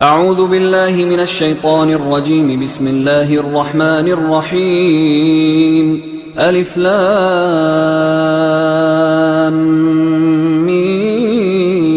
أعوذ بالله من الشيطان الرجيم. بسم الله الرحمن الرحيم. ألف لام ميم.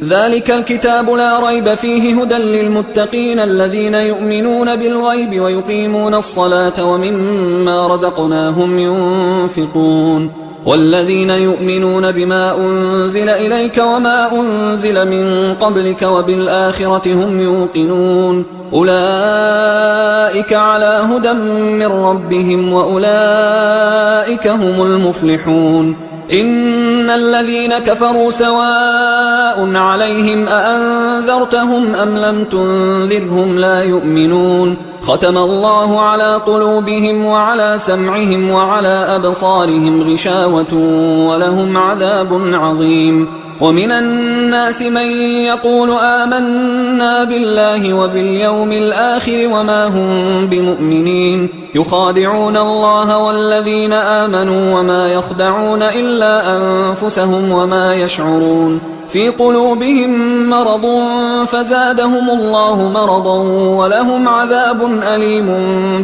ذلك الكتاب لا ريب فيه هدى للمتقين الذين يؤمنون بالغيب ويقيمون الصلاة ومما رزقناهم ينفقون والذين يؤمنون بما أنزل إليك وما أنزل من قبلك وبالآخرة هم يوقنون أولئك على هدى من ربهم وأولئك هم المفلحون. إن الذين كفروا سواء عليهم أأنذرتهم أم لم تنذرهم لا يؤمنون ختم الله على قلوبهم وعلى سمعهم وعلى أبصارهم غشاوة ولهم عذاب عظيم. ومن الناس من يقول آمنا بالله وباليوم الآخر وما هم بمؤمنين يخادعون الله والذين آمنوا وما يخدعون إلا أنفسهم وما يشعرون في قلوبهم مرض فزادهم الله مرضا ولهم عذاب أليم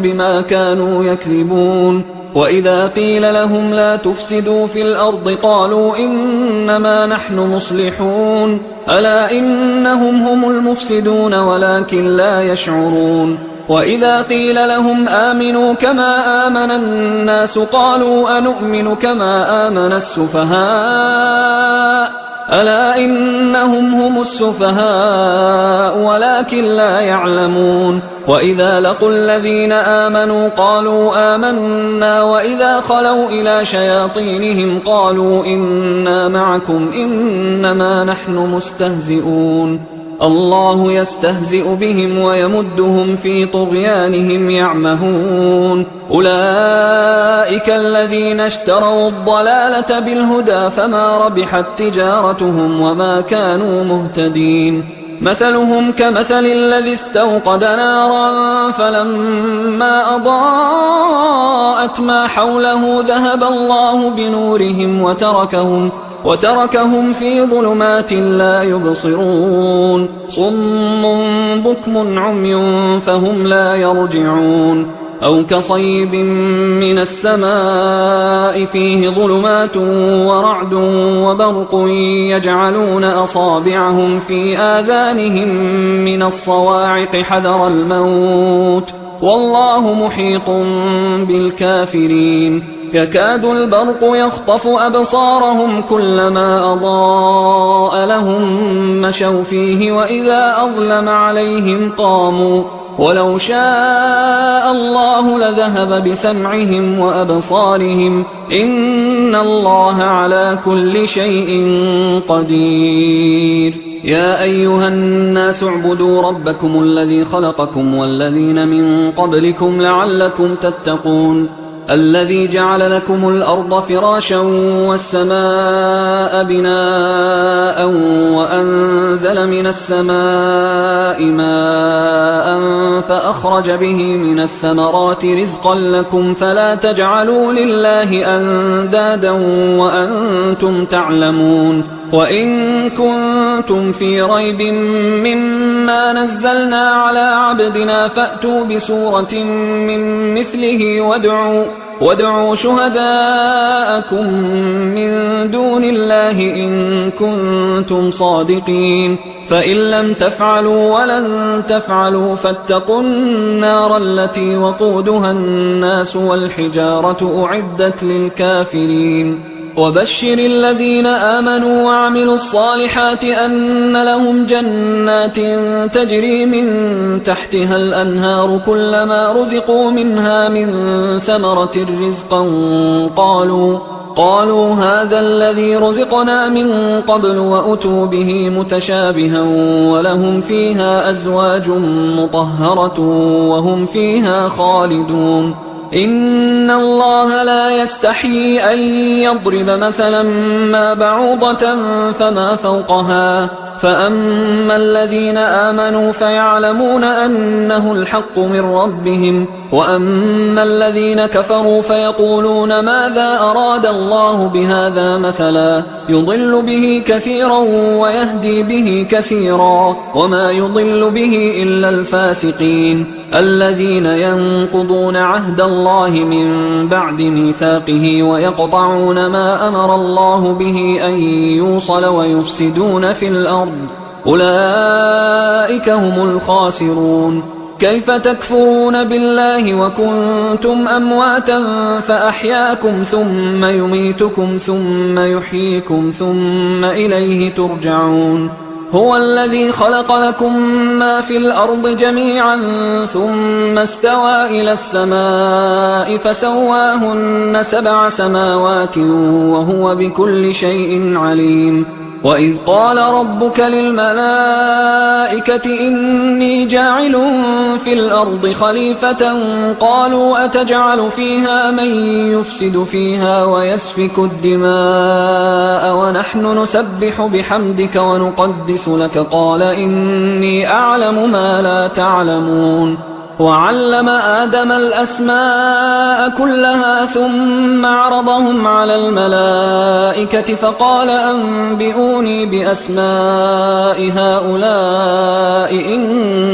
بما كانوا يكذبون. وإذا قيل لهم لا تفسدوا في الأرض قالوا إنما نحن مصلحون ألا إنهم هم المفسدون ولكن لا يشعرون. وإذا قيل لهم آمنوا كما آمن الناس قالوا أنؤمن كما آمن السفهاء ألا إنهم هم السفهاء ولكن لا يعلمون. وإذا لقوا الذين آمنوا قالوا آمنا وإذا خلوا إلى شياطينهم قالوا إنا معكم إنما نحن مستهزئون الله يستهزئ بهم ويمدهم في طغيانهم يعمهون. أولئك الذين اشتروا الضلالة بالهدى فما ربحت تجارتهم وما كانوا مهتدين. مثلهم كمثل الذي استوقد نارا فلما أضاءت ما حوله ذهب الله بنورهم وتركهم في ظلمات لا يبصرون صم بكم عمي فهم لا يرجعون. أو كصيب من السماء فيه ظلمات ورعد وبرق يجعلون أصابعهم في آذانهم من الصواعق حذر الموت والله محيط بالكافرين. يكاد البرق يخطف أبصارهم كلما أضاء لهم مشوا فيه وإذا أظلم عليهم قاموا ولو شاء الله لذهب بسمعهم وأبصارهم إن الله على كل شيء قدير. يا أيها الناس اعبدوا ربكم الذي خلقكم والذين من قبلكم لعلكم تتقون الذي جعل لكم الأرض فراشا والسماء بناء وأنزل من السماء ماء فأخرج به من الثمرات رزقا لكم فلا تجعلوا لله أندادا وأنتم تعلمون. وإن كنتم في ريب مما نزلنا على عبدنا فأتوا بسورة من مثله وادعوا شهداءكم من دون الله إن كنتم صادقين فإن لم تفعلوا ولن تفعلوا فاتقوا النار التي وقودها الناس والحجارة أعدت للكافرين. وبشر الذين آمنوا وعملوا الصالحات أن لهم جنات تجري من تحتها الأنهار كلما رزقوا منها من ثمرة رزقا قالوا هذا الذي رزقنا من قبل وأتوا به متشابها ولهم فيها أزواج مطهرة وهم فيها خالدون. إن الله لا يستحيي أن يضرب مثلا ما بعوضة فما فوقها فأما الذين آمنوا فيعلمون أنه الحق من ربهم وأما الذين كفروا فيقولون ماذا أراد الله بهذا مثلا يضل به كثيرا ويهدي به كثيرا وما يضل به إلا الفاسقين الذين ينقضون عهد الله من بعد ميثاقه ويقطعون ما أمر الله به أن يوصل ويفسدون في الأرض أولئك هم الخاسرون. كيف تكفرون بالله وكنتم أمواتا فأحياكم ثم يميتكم ثم يحييكم ثم إليه ترجعون. هو الذي خلق لكم ما في الأرض جميعا ثم استوى إلى السماء فسواهن 7 سماوات وهو بكل شيء عليم. وإذ قال ربك للملائكة إني جاعل في الأرض خليفة قالوا أتجعل فيها من يفسد فيها ويسفك الدماء ونحن نسبح بحمدك ونقدس لك قال إني أعلم ما لا تعلمون. وعلم آدم الأسماء كلها ثم عرضهم على الملائكة فقال أنبئوني بأسماء هؤلاء إن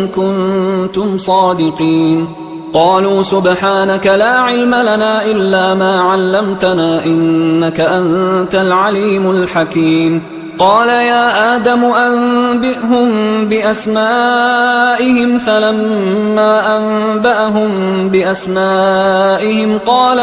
كنتم صادقين. قالوا سبحانك لا علم لنا إلا ما علمتنا إنك أنت العليم الحكيم. قال يا آدم أنبئهم بأسمائهم فلما أنبأهم بأسمائهم قال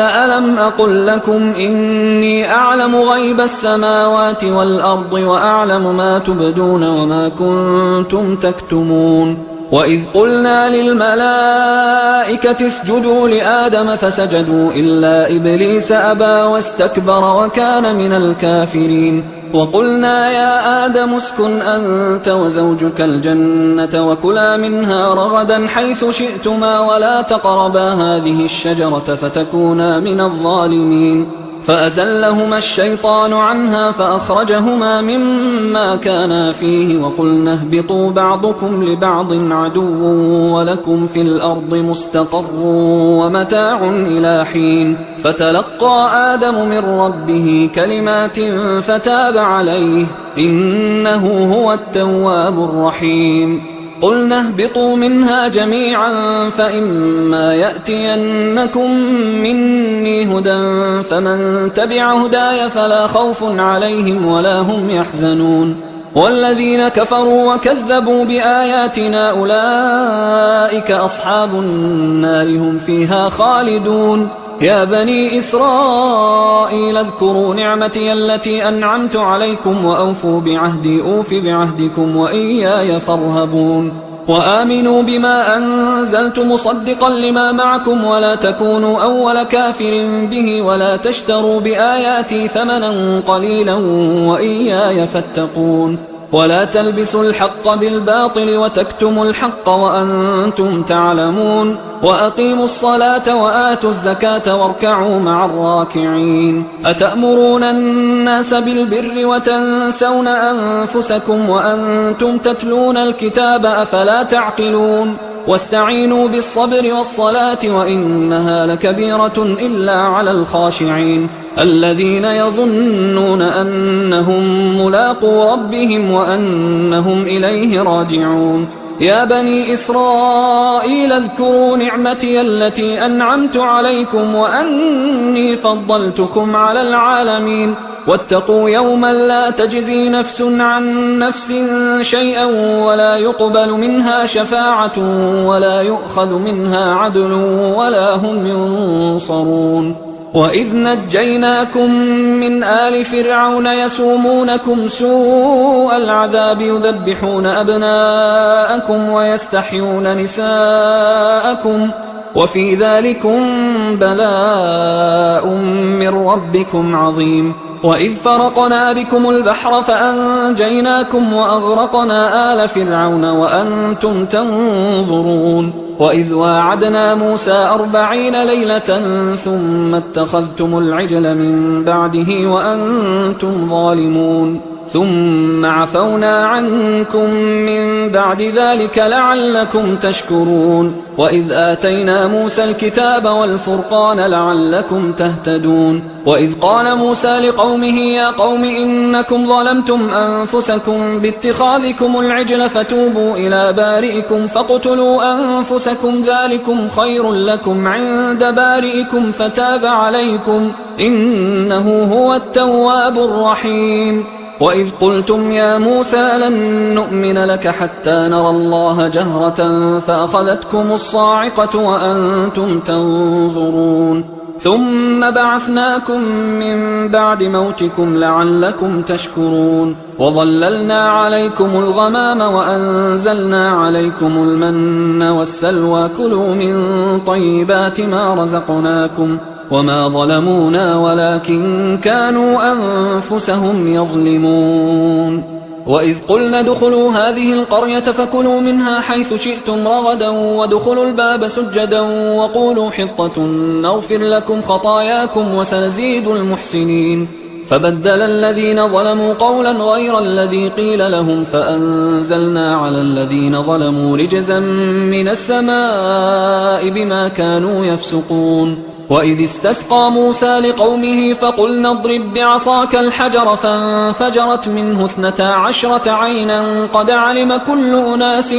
ألم أقل لكم إني أعلم غيب السماوات والأرض وأعلم ما تبدون وما كنتم تكتمون. وإذ قلنا للملائكة اسجدوا لآدم فسجدوا إلا إبليس أبى واستكبر وكان من الكافرين. وقلنا يا آدم اسكن أنت وزوجك الجنة وكلا منها رغدا حيث شئتما ولا تقربا هذه الشجرة فتكونا من الظالمين. فأزلهما الشيطان عنها فأخرجهما مما كانا فيه وقلنا اهبطوا بعضكم لبعض عدو ولكم في الأرض مستقر ومتاع إلى حين. فتلقى آدم من ربه كلمات فتاب عليه إنه هو التواب الرحيم. قلنا اهبطوا منها جميعا فإما يأتينكم مني هدى فمن تبع هداي فلا خوف عليهم ولا هم يحزنون. والذين كفروا وكذبوا بآياتنا أولئك أصحاب النار هم فيها خالدون. يا بني إسرائيل اذكروا نعمتي التي أنعمت عليكم وأوفوا بعهدي أوف بعهدكم وإياي فارهبون. وآمنوا بما أنزلت مصدقا لما معكم ولا تكونوا أول كافر به ولا تشتروا بآياتي ثمنا قليلا وإياي فاتقون. ولا تلبسوا الحق بالباطل وتكتموا الحق وأنتم تعلمون. وأقيموا الصلاة وآتوا الزكاة واركعوا مع الراكعين. أتأمرون الناس بالبر وتنسون أنفسكم وأنتم تتلون الكتاب أفلا تعقلون. واستعينوا بالصبر والصلاة وإنها لكبيرة إلا على الخاشعين الذين يظنون أنهم ملاقو ربهم وأنهم إليه راجعون. يا بني إسرائيل اذكروا نعمتي التي أنعمت عليكم وأني فضلتكم على العالمين. واتقوا يوما لا تجزي نفس عن نفس شيئا ولا يقبل منها شفاعة ولا يؤخذ منها عدل ولا هم ينصرون. وإذ نجيناكم من آل فرعون يسومونكم سوء العذاب يذبحون أبناءكم ويستحيون نساءكم وفي ذلكم بلاء من ربكم عظيم. وإذ فرقنا بكم البحر فأنجيناكم وأغرقنا آل فرعون وأنتم تنظرون. وإذ واعدنا موسى 40 ليلة ثم اتخذتم العجل من بعده وأنتم ظالمون. ثم عفونا عنكم من بعد ذلك لعلكم تشكرون وإذ آتينا موسى الكتاب والفرقان لعلكم تهتدون وإذ قال موسى لقومه يا قوم إنكم ظلمتم أنفسكم باتخاذكم العجل فتوبوا إلى بارئكم فاقتلوا أنفسكم ذلكم خير لكم عند بارئكم فتاب عليكم إنه هو التواب الرحيم وإذ قلتم يا موسى لن نؤمن لك حتى نرى الله جهرة فأخذتكم الصاعقة وأنتم تنظرون ثم بعثناكم من بعد موتكم لعلكم تشكرون وظللنا عليكم الغمام وأنزلنا عليكم المن والسلوى كلوا من طيبات ما رزقناكم وما ظلمونا ولكن كانوا أنفسهم يظلمون وإذ قلنا ادخلوا هذه القرية فكلوا منها حيث شئتم رغدا وادخلوا الباب سجدا وقولوا حطة نغفر لكم خطاياكم وسنزيد المحسنين فبدل الذين ظلموا قولا غير الذي قيل لهم فأنزلنا على الذين ظلموا رجزا من السماء بما كانوا يفسقون وإذ استسقى موسى لقومه فقلنا اضرب بعصاك الحجر فانفجرت منه 12 عينا قد علم كل أناس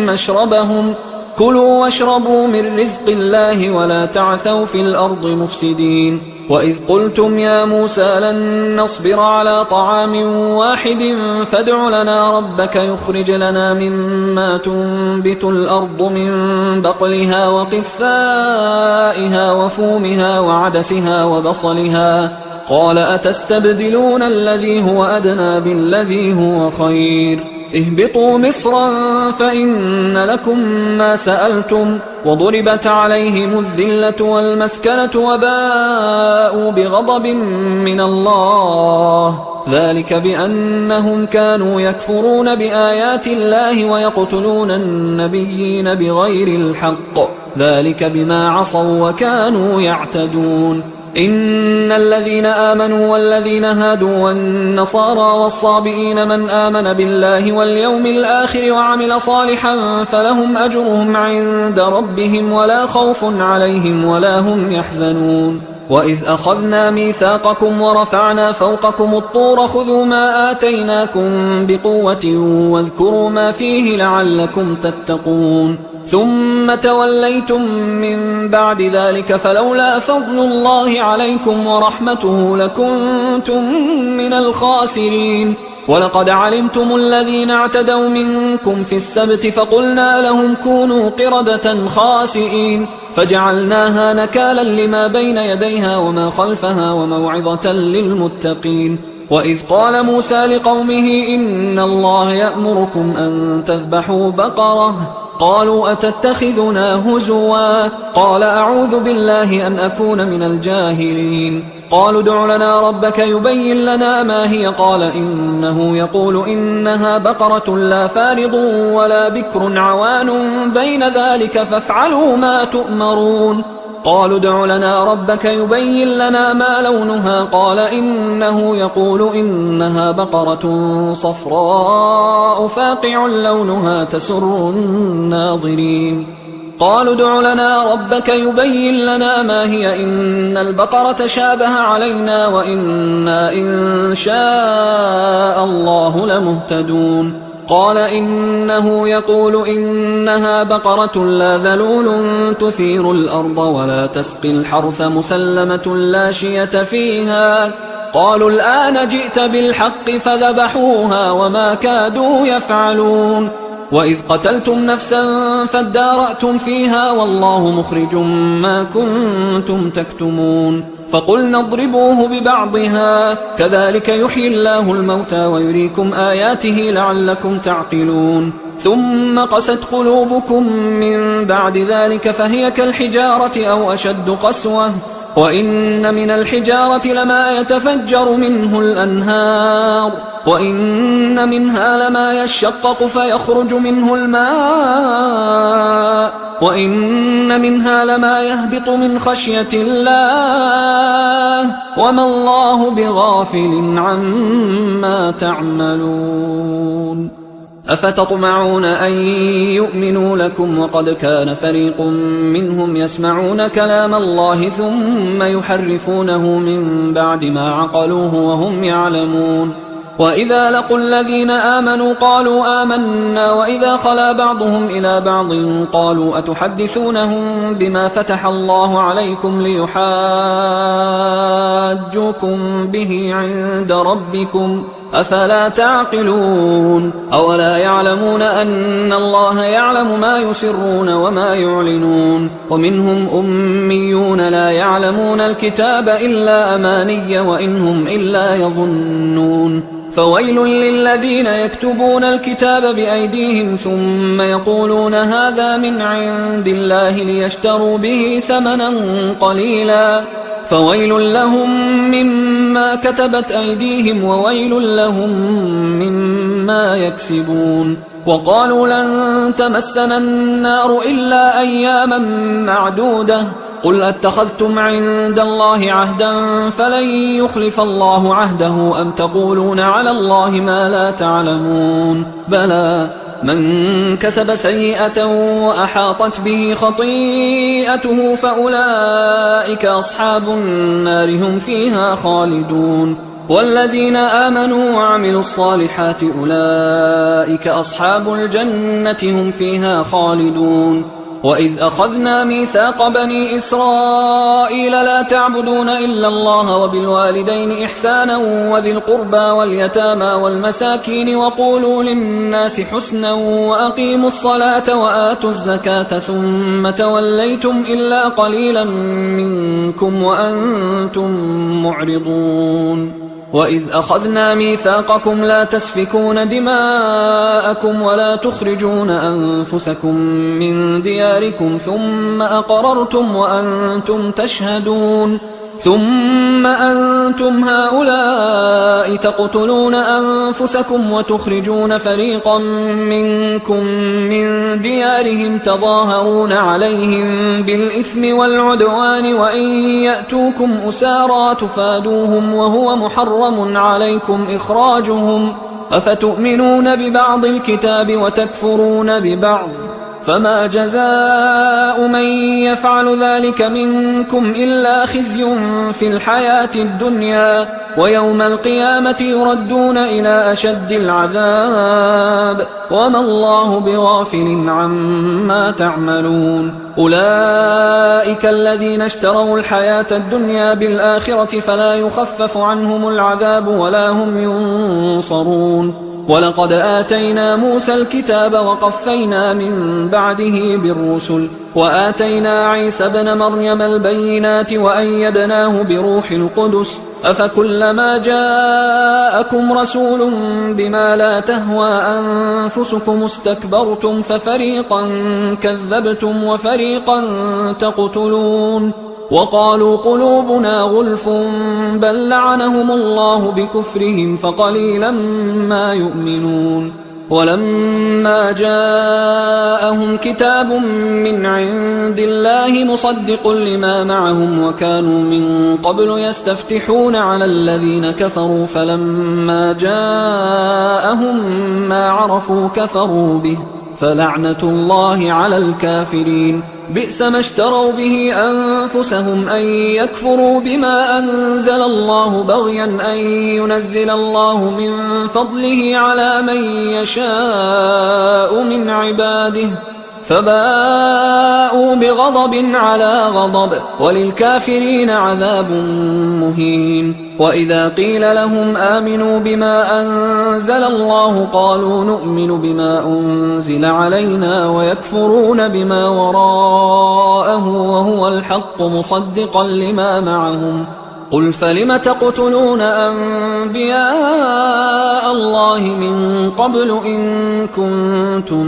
مشربهم كلوا واشربوا من رزق الله ولا تعثوا في الأرض مفسدين وإذ قلتم يا موسى لن نصبر على طعام واحد فادع لنا ربك يخرج لنا مما تنبت الأرض من بقلها وقثائها وفومها وعدسها وبصلها قال أتستبدلون الذي هو أدنى بالذي هو خير اهبطوا مصرا فإن لكم ما سألتم وضربت عليهم الذلة والمسكنة وباءوا بغضب من الله ذلك بأنهم كانوا يكفرون بآيات الله ويقتلون النبيين بغير الحق ذلك بما عصوا وكانوا يعتدون إن الذين آمنوا والذين هادوا والنصارى والصابئين من آمن بالله واليوم الآخر وعمل صالحا فلهم أجرهم عند ربهم ولا خوف عليهم ولا هم يحزنون وإذ أخذنا ميثاقكم ورفعنا فوقكم الطور خذوا ما آتيناكم بقوة واذكروا ما فيه لعلكم تتقون ثم توليتم من بعد ذلك فلولا فضل الله عليكم ورحمته لكنتم من الخاسرين ولقد علمتم الذين اعتدوا منكم في السبت فقلنا لهم كونوا قردة خاسئين فجعلناها نكالا لما بين يديها وما خلفها وموعظة للمتقين وإذ قال موسى لقومه إن الله يأمركم أن تذبحوا بقرة قالوا أتتخذنا هزوا قال أعوذ بالله أن أكون من الجاهلين قالوا ادع لنا ربك يبين لنا ما هي قال إنه يقول إنها بقرة لا فارض ولا بكر عوان بين ذلك فافعلوا ما تؤمرون قالوا ادع لنا ربك يبين لنا ما لونها قال إنه يقول إنها بقرة صفراء فاقع لونها تسر الناظرين قالوا ادع لنا ربك يبين لنا ما هي إن البقرة شابه علينا وإنا إن شاء الله لمهتدون قال إنه يقول إنها بقرة لا ذلول تثير الأرض ولا تسقي الحرث مسلمة لا شية فيها قالوا الآن جئت بالحق فذبحوها وما كادوا يفعلون وإذ قتلتم نفسا فادارأتم فيها والله مخرج ما كنتم تكتمون فقلنا اضربوه ببعضها كذلك يحيي الله الموتى ويريكم آياته لعلكم تعقلون ثم قست قلوبكم من بعد ذلك فهي كالحجارة أو أشد قسوة وإن من الحجارة لما يتفجر منه الأنهار وإن منها لما يشقق فيخرج منه الماء وإن منها لما يهبط من خشية الله وما الله بغافل عما تعملون أفتطمعون أن يؤمنوا لكم وقد كان فريق منهم يسمعون كلام الله ثم يحرفونه من بعد ما عقلوه وهم يعلمون وإذا لقوا الذين آمنوا قالوا آمنا وإذا خلا بعضهم إلى بعض قالوا أتحدثونهم بما فتح الله عليكم ليحاجوكم به عند ربكم أفلا تعقلون أولا يعلمون أن الله يعلم ما يسرون وما يعلنون ومنهم أميون لا يعلمون الكتاب إلا أماني وإنهم إلا يظنون فويل للذين يكتبون الكتاب بأيديهم ثم يقولون هذا من عند الله ليشتروا به ثمنا قليلا فويل لهم مما كتبت أيديهم وويل لهم مما يكسبون وقالوا لن تمسنا النار إلا أياما معدودة قل أتخذتم عند الله عهدا فلن يخلف الله عهده أم تقولون على الله ما لا تعلمون بلى من كسب سيئة وأحاطت به خطيئته فأولئك أصحاب النار هم فيها خالدون والذين آمنوا وعملوا الصالحات أولئك أصحاب الجنة هم فيها خالدون وإذ أخذنا ميثاق بني إسرائيل لا تعبدون إلا الله وبالوالدين إحسانا وذي القربى واليتامى والمساكين وقولوا للناس حسنا وأقيموا الصلاة وآتوا الزكاة ثم توليتم إلا قليلا منكم وأنتم معرضون وإذ أخذنا ميثاقكم لا تسفكون دماءكم ولا تخرجون أنفسكم من دياركم ثم أقررتم وأنتم تشهدون ثم أنتم هؤلاء تقتلون أنفسكم وتخرجون فريقا منكم من ديارهم تظاهرون عليهم بالإثم والعدوان وإن يأتوكم أسارى تفادوهم وهو محرم عليكم إخراجهم أفتؤمنون ببعض الكتاب وتكفرون ببعض فما جزاء من يفعل ذلك منكم إلا خزي في الحياة الدنيا ويوم القيامة يردون إلى أشد العذاب وما الله بغافل عما تعملون أولئك الذين اشتروا الحياة الدنيا بالآخرة فلا يخفف عنهم العذاب ولا هم ينصرون ولقد آتينا موسى الكتاب وقفينا من بعده بالرسل وآتينا عيسى ابن مريم البينات وأيدناه بروح القدس أفكلما جاءكم رسول بما لا تهوى أنفسكم استكبرتم ففريقا كذبتم وفريقا تقتلون وقالوا قلوبنا غلف بل لعنهم الله بكفرهم فقليلا ما يؤمنون ولما جاءهم كتاب من عند الله مصدق لما معهم وكانوا من قبل يستفتحون على الذين كفروا فلما جاءهم ما عرفوا كفروا به فلعنة الله على الكافرين بئس ما اشتروا به أنفسهم أن يكفروا بما أنزل الله بغيا أن ينزل الله من فضله على من يشاء من عباده فباءوا بغضب على غضب وللكافرين عذاب مهين وإذا قيل لهم آمنوا بما أنزل الله قالوا نؤمن بما أنزل علينا ويكفرون بما وراءه وهو الحق مصدقا لما معهم قل فلم تقتلون أنبياء الله من قبل إن كنتم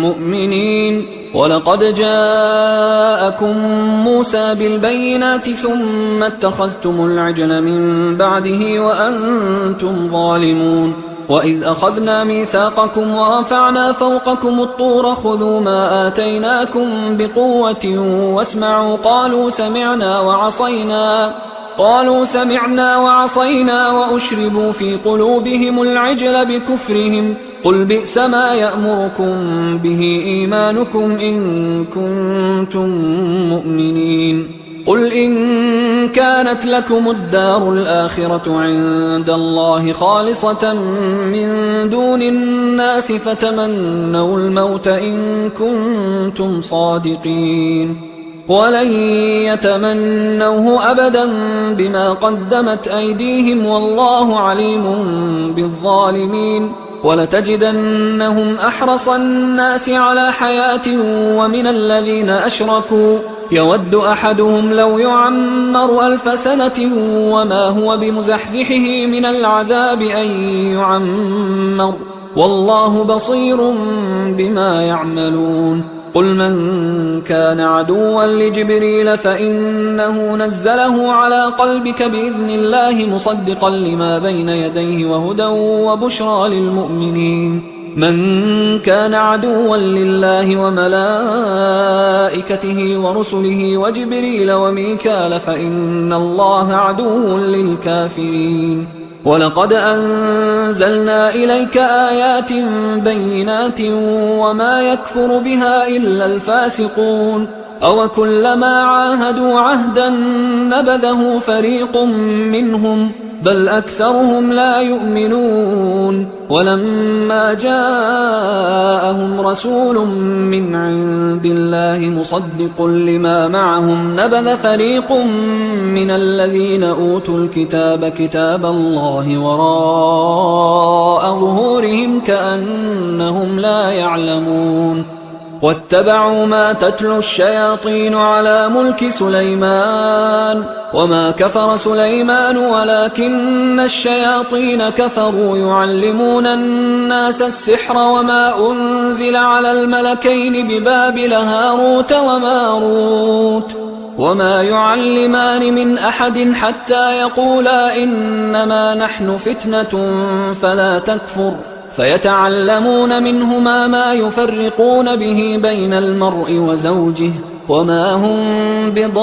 مؤمنين ولقد جاءكم موسى بالبينات ثم اتخذتم العجل من بعده وأنتم ظالمون وإذ أخذنا ميثاقكم ورفعنا فوقكم الطور خذوا ما آتيناكم بقوة واسمعوا قالوا سمعنا وعصينا وأشربوا في قلوبهم العجل بكفرهم قل بئس ما يأمركم به إيمانكم إن كنتم مؤمنين قل إن كانت لكم الدار الآخرة عند الله خالصة من دون الناس فتمنوا الموت إن كنتم صادقين ولن يتمنوه أبدا بما قدمت أيديهم والله عليم بالظالمين ولتجدنهم أحرص الناس على حياة ومن الذين أشركوا يود أحدهم لو يعمر 1000 سنة وما هو بمزحزحه من العذاب أن يعمر والله بصير بما يعملون قل من كان عدوا لجبريل فإنه نزله على قلبك بإذن الله مصدقا لما بين يديه وهدى وبشرى للمؤمنين من كان عدوا لله وملائكته ورسله وجبريل وميكال فإن الله عدو للكافرين ولقد أنزلنا إليك آيات بينات وما يكفر بها إلا الفاسقون أوكلما عاهدوا عهدا نبذه فريق منهم بل أكثرهم لا يؤمنون ولما جاءهم رسول من عند الله مصدق لما معهم نبذ فريق من الذين أوتوا الكتاب كتاب الله وراء ظهورهم كأنهم لا يعلمون واتبعوا ما تتلو الشياطين على ملك سليمان وما كفر سليمان ولكن الشياطين كفروا يعلمون الناس السحر وما أنزل على الملكين ببابل هاروت وماروت وما يعلمان من أحد حتى يقولا إنما نحن فتنة فلا تكفر فيتعلمون منهما ما يفرقون به بين المرء وزوجه وما هم بضارين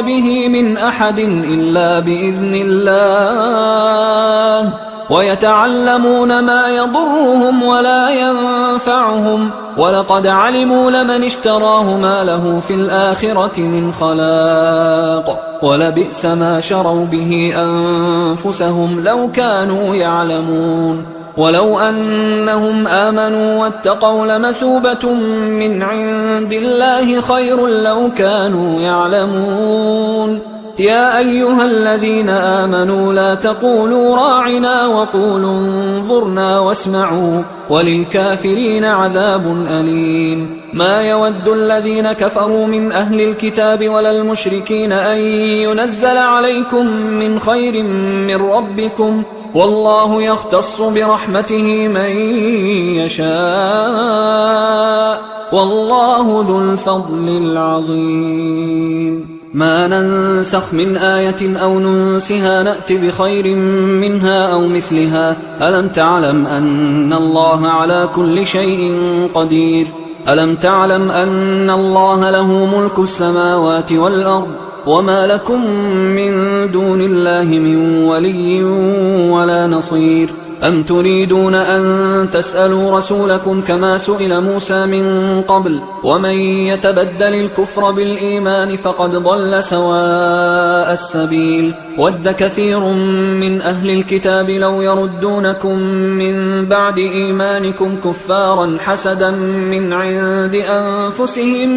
به من أحد إلا بإذن الله ويتعلمون ما يضرهم ولا ينفعهم ولقد علموا لمن اشتراه ما له في الآخرة من خلاق ولبئس ما شروا به أنفسهم لو كانوا يعلمون ولو أنهم آمنوا واتقوا لمثوبة من عند الله خير لو كانوا يعلمون يا أيها الذين آمنوا لا تقولوا راعنا وقولوا انظرنا واسمعوا وللكافرين عذاب أليم ما يود الذين كفروا من أهل الكتاب ولا المشركين أن ينزل عليكم من خير من ربكم والله يختص برحمته من يشاء والله ذو الفضل العظيم ما ننسخ من آية أو ننسها نأت بخير منها أو مثلها ألم تعلم أن الله على كل شيء قدير ألم تعلم أن الله له ملك السماوات والأرض وما لكم من دون الله من ولي ولا نصير أم تريدون أن تسألوا رسولكم كما سئل موسى من قبل ومن يتبدل الكفر بالإيمان فقد ضل سواء السبيل ود كثير من أهل الكتاب لو يردونكم من بعد إيمانكم كفارا حسدا من عند أنفسهم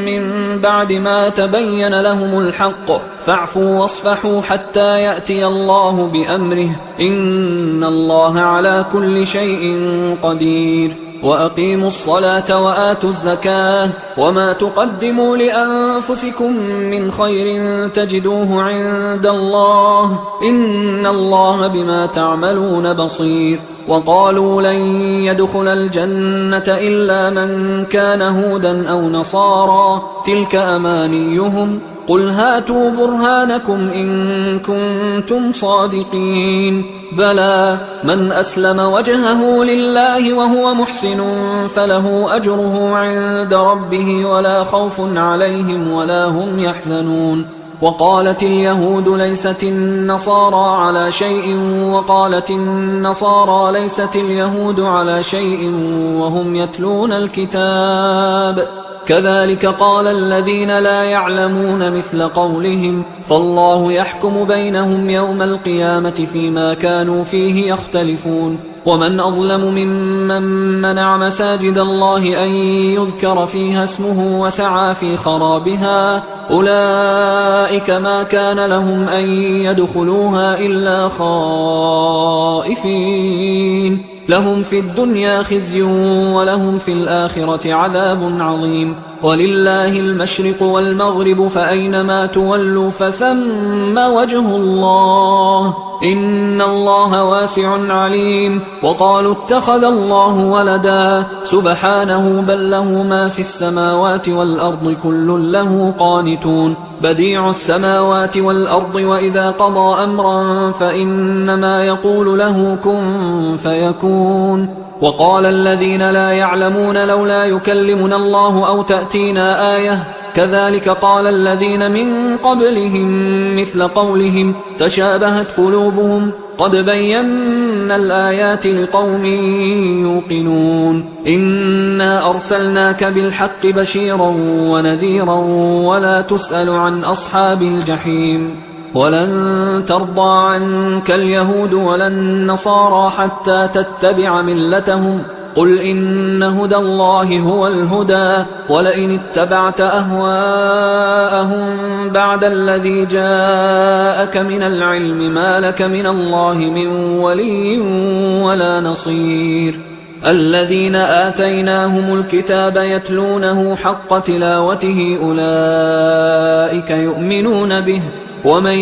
من بعد ما تبين لهم الحق فاعفوا واصفحوا حتى يأتي الله بأمره إن الله على كل شيء قدير وأقيموا الصلاة وآتوا الزكاة وما تقدموا لأنفسكم من خير تجدوه عند الله إن الله بما تعملون بصير. وقالوا لن يدخل الجنة إلا من كان هودا أو نصارى تلك أمانيهم قل هاتوا برهانكم إن كنتم صادقين بلى من أسلم وجهه لله وهو محسن فله أجره عند ربه ولا خوف عليهم ولا هم يحزنون. وقالت اليهود ليست النصارى على شيء وقالت النصارى ليست اليهود على شيء وهم يتلون الكتاب كذلك قال الذين لا يعلمون مثل قولهم فالله يحكم بينهم يوم القيامة فيما كانوا فيه يختلفون. ومن أظلم ممن منع مساجد الله أن يذكر فيها اسمه وسعى في خرابها أولئك ما كان لهم أن يدخلوها إلا خائفين لهم في الدنيا خزي ولهم في الآخرة عذاب عظيم. ولله المشرق والمغرب فأينما تولوا فثم وجه الله إن الله واسع عليم. وقالوا اتخذ الله ولدا سبحانه بل له ما في السماوات والأرض كل له قانتون بديع السماوات والأرض وإذا قضى أمرا فإنما يقول له كن فيكون. وقال الذين لا يعلمون لولا يكلمنا الله أو تأتينا آية كذلك قال الذين من قبلهم مثل قولهم تشابهت قلوبهم قد بينا الآيات لقوم يوقنون. إنا أرسلناك بالحق بشيرا ونذيرا ولا تسأل عن أصحاب الجحيم. ولن ترضى عنك اليهود ولا النصارى حتى تتبع ملتهم قل إن هدى الله هو الهدى ولئن اتبعت أهواءهم بعد الذي جاءك من العلم ما لك من الله من ولي ولا نصير. الذين آتيناهم الكتاب يتلونه حق تلاوته أولئك يؤمنون به ومن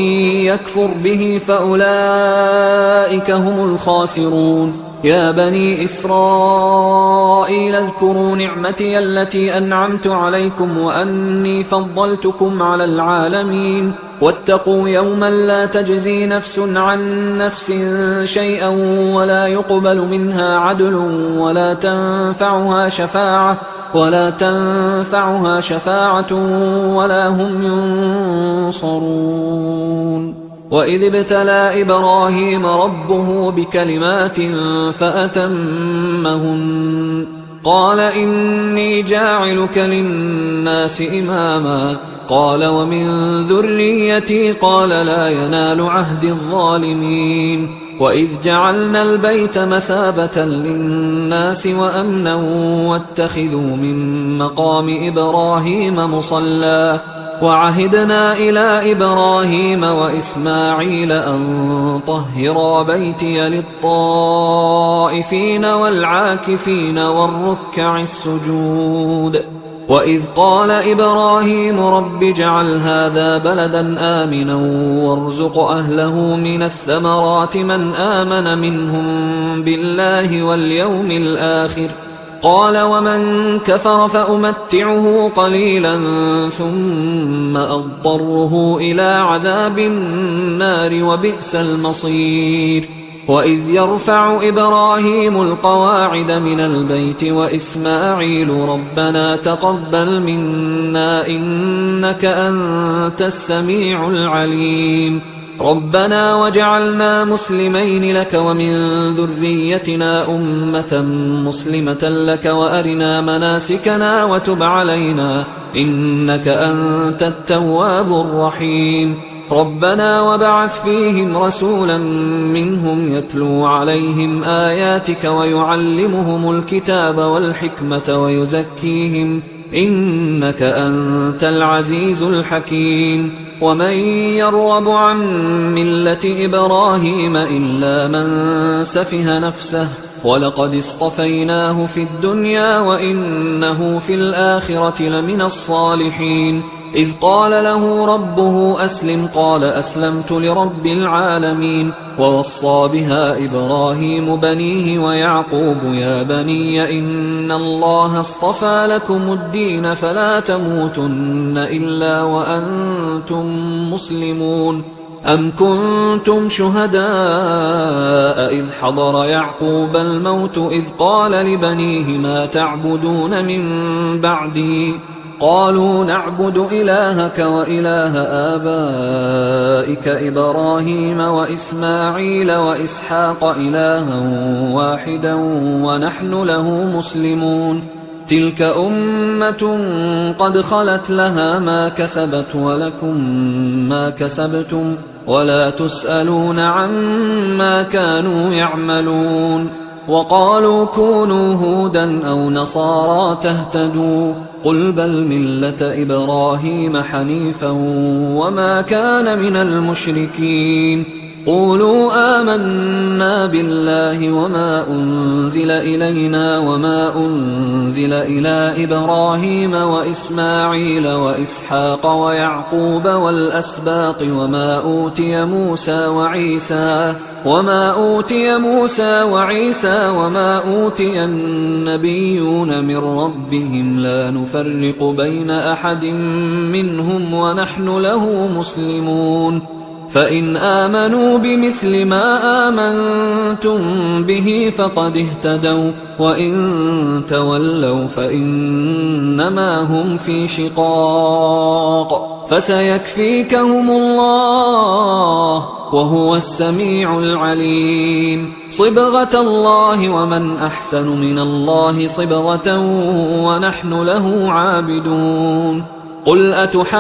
يكفر به فأولئك هم الخاسرون. يا بني إسرائيل اذكروا نعمتي التي أنعمت عليكم وأني فضلتكم على العالمين واتقوا يوما لا تجزي نفس عن نفس شيئا ولا يقبل منها عدل ولا تنفعها شفاعة ولا هم ينصرون. وإذ ابتلى إبراهيم ربه بكلمات فأتمهن قال إني جاعلك للناس إماما قال ومن ذريتي قال لا ينال عهد الظالمين. وإذ جعلنا البيت مثابة للناس وأمنا واتخذوا من مقام إبراهيم مصلى وعهدنا إلى إبراهيم وإسماعيل أن طهرا بيتي للطائفين والعاكفين والركع السجود. وإذ قال إبراهيم رب اجعل هذا بلدا آمنا وارزق أهله من الثمرات من آمن منهم بالله واليوم الآخر قال ومن كفر فأمتعه قليلا ثم أضطره إلى عذاب النار وبئس المصير. وإذ يرفع إبراهيم القواعد من البيت وإسماعيل ربنا تقبل منا إنك أنت السميع العليم ربنا وجعلنا مسلمين لك ومن ذريتنا أمة مسلمة لك وأرنا مناسكنا وتب علينا إنك أنت التواب الرحيم ربنا وبعث فيهم رسولا منهم يتلو عليهم آياتك ويعلمهم الكتاب والحكمة ويزكيهم إنك أنت العزيز الحكيم. ومن يرغب عن ملة إبراهيم إلا من سفه نفسه ولقد اصطفيناه في الدنيا وإنه في الآخرة لمن الصالحين. إذ قال له ربه أسلم قال أسلمت لرب العالمين. ووصى بها إبراهيم بنيه ويعقوب يا بني إن الله اصطفى لكم الدين فلا تموتن إلا وأنتم مسلمون. أم كنتم شهداء إذ حضر يعقوب الموت إذ قال لبنيه ما تعبدون من بعدي قالوا نعبد إلهك وإله آبائك إبراهيم وإسماعيل وإسحاق إلها واحدا ونحن له مسلمون. تلك أمة قد خلت لها ما كسبت ولكم ما كسبتم ولا تسألون عما كانوا يعملون. وقالوا كونوا هودا أو نصارى تهتدوا قل بل ملة إبراهيم حنيفا وما كان من المشركين. قولوا آمنا بالله وما أنزل إلينا وما أنزل إلى إبراهيم وإسماعيل وإسحاق ويعقوب والأسباط وما أوتي موسى وعيسى وما أوتي النبيون من ربهم لا نفرق بين أحد منهم ونحن له مسلمون. فإن آمنوا بمثل ما آمنتم به فقد اهتدوا وإن تولوا فإنما هم في شقاق فسيكفيكهم الله وهو السميع العليم. صبغة الله ومن أحسن من الله صبغة ونحن له عابدون. قل أتحاجوننا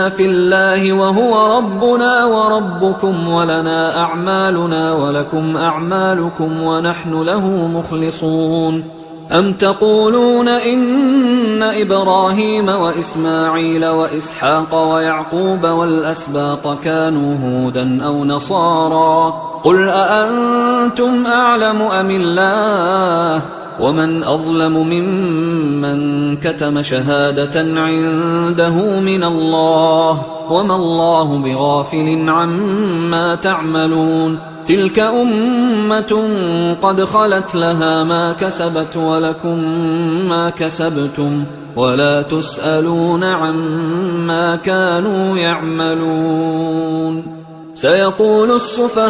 في الله وهو ربنا وربكم ولنا أعمالنا ولكم أعمالكم ونحن له مخلصون. أم تقولون إن إبراهيم وإسماعيل وإسحاق ويعقوب والأسباط كانوا هودا أو نصارى قل أأنتم أعلم أم الله ومن أظلم ممن كتم شهادة عنده من الله وما الله بغافل عما تعملون. تلك أمة قد خلت لها ما كسبت ولكم ما كسبتم ولا تسألون عما كانوا يعملون. سيقول السفهاء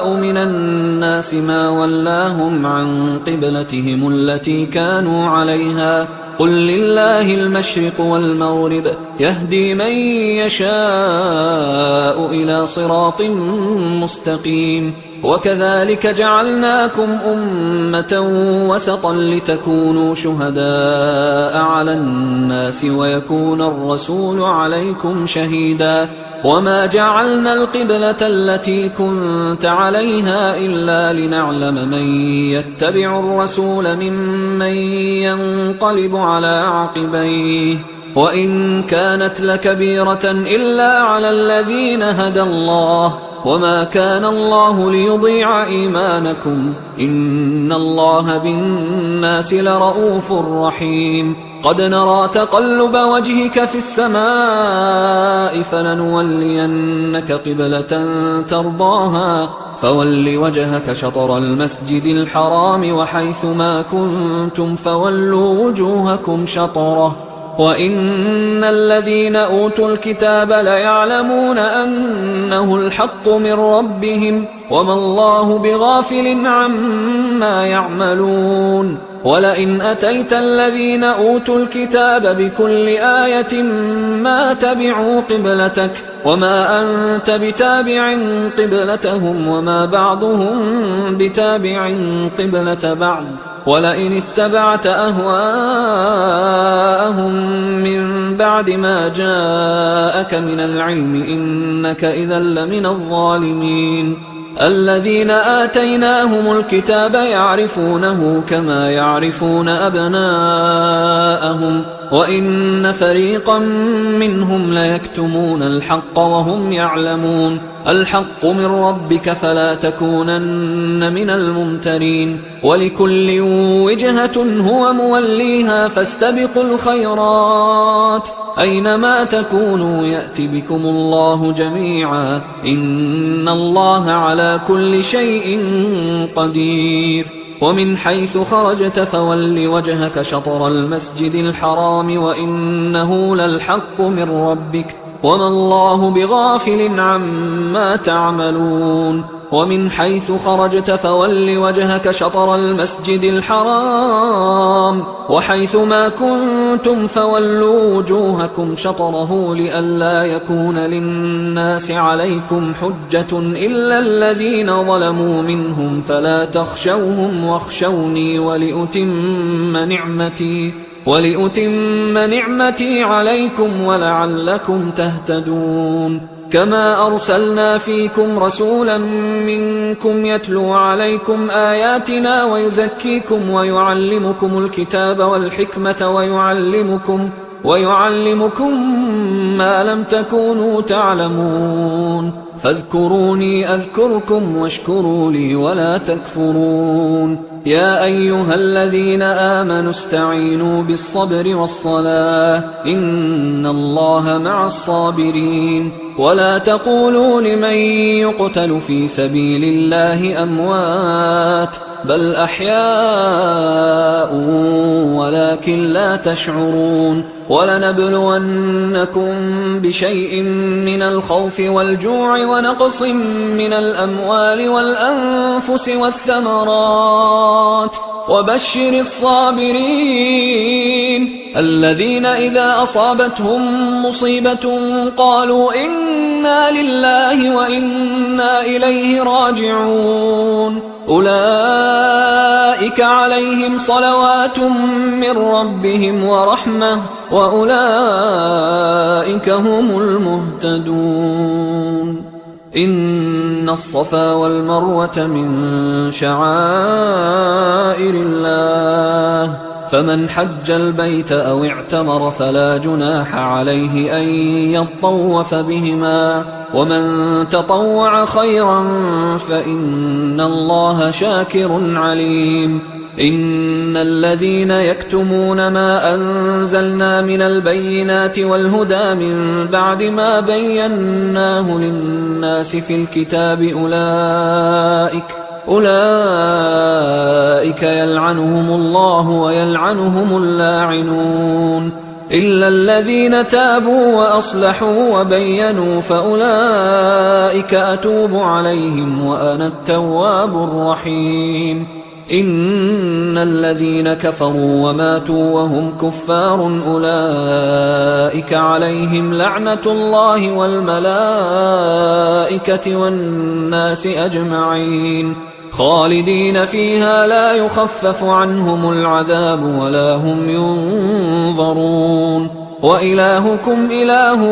من الناس ما ولاهم عن قبلتهم التي كانوا عليها قل لله المشرق والمغرب يهدي من يشاء إلى صراط مستقيم. وكذلك جعلناكم أمة وسطا لتكونوا شهداء على الناس ويكون الرسول عليكم شهيدا. وما جعلنا القبلة التي كنت عليها إلا لنعلم من يتبع الرسول ممن ينقلب على عقبيه وإن كانت لكبيرة إلا على الذين هدى الله وما كان الله ليضيع إيمانكم إن الله بالناس لرؤوف رحيم. قد نرى تقلب وجهك في السماء فلنولينك قبلة ترضاها فول وجهك شطر المسجد الحرام وحيث ما كنتم فولوا وجوهكم شطره وإن الذين أوتوا الكتاب ليعلمون أنه الحق من ربهم وما الله بغافل عما يعملون. ولئن أتيت الذين أوتوا الكتاب بكل آية ما تبعوا قبلتك وما أنت بتابع قبلتهم وما بعضهم بتابع قبلة بعض ولئن اتبعت أهواءهم من بعد ما جاءك من العلم إنك إذا لمن الظالمين. الذين آتيناهم الكتاب يعرفونه كما يعرفون أبناءهم وإن فريقا منهم ليكتمون الحق وهم يعلمون الحق من ربك فلا تكونن من الممترين ولكل وجهة هو موليها فاستبقوا الخيرات أينما تكونوا يأت بكم الله جميعا إن الله على كل شيء قدير ومن حيث خرجت فول وجهك شطر المسجد الحرام وإنه للحق من ربك وما الله بغافل عما تعملون ومن حيث خرجت فول وجهك شطر المسجد الحرام وحيث ما كنتم فولوا وجوهكم شطره لئلا يكون للناس عليكم حجة إلا الذين ظلموا منهم فلا تخشوهم واخشوني ولأتم نعمتي عليكم ولعلكم تهتدون كما أرسلنا فيكم رسولا منكم يتلو عليكم آياتنا ويزكيكم ويعلمكم الكتاب والحكمة ويعلمكم ما لم تكونوا تعلمون فاذكروني أذكركم واشكروا لي ولا تكفرون يا أيها الذين آمنوا استعينوا بالصبر والصلاة إن الله مع الصابرين ولا تقولوا لمن يقتل في سبيل الله أموات بل أحياء ولكن لا تشعرون ولنبلونكم بشيء من الخوف والجوع ونقص من الأموال والأنفس والثمرات وبشر الصابرين الذين إذا أصابتهم مصيبة قالوا إنا لله وإنا إليه راجعون أولئك عليهم صلوات من ربهم ورحمة وأولئك هم المهتدون إن الصفا والمروة من شعائر الله فمن حج البيت أو اعتمر فلا جناح عليه أن يطوف بهما ومن تطوع خيرا فإن الله شاكر عليم إن الذين يكتمون ما أنزلنا من البينات والهدى من بعد ما بيناه للناس في الكتاب أولئك يلعنهم الله ويلعنهم اللاعنون إلا الذين تابوا وأصلحوا وبينوا فأولئك أتوب عليهم وأنا التواب الرحيم إن الذين كفروا وماتوا وهم كفار أولئك عليهم لعنة الله والملائكة والناس أجمعين خالدين فيها لا يخفف عنهم العذاب ولا هم ينظرون وإلهكم إله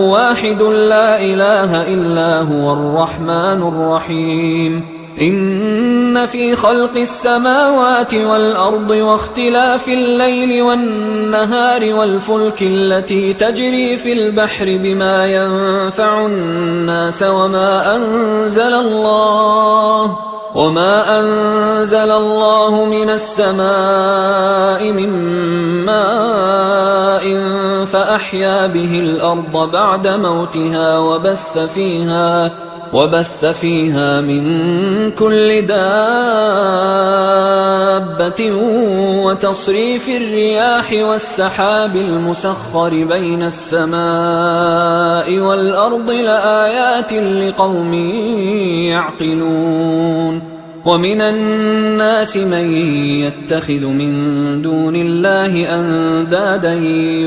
واحد لا إله إلا هو الرحمن الرحيم إن في خلق السماوات والأرض واختلاف الليل والنهار والفلك التي تجري في البحر بما ينفع الناس وما أنزل الله من السماء من ماء فأحيا به الأرض بعد موتها وبث فيها من كل دابة وتصريف الرياح والسحاب المسخر بين السماء والأرض لآيات لقوم يعقلون ومن الناس من يتخذ من دون الله أندادا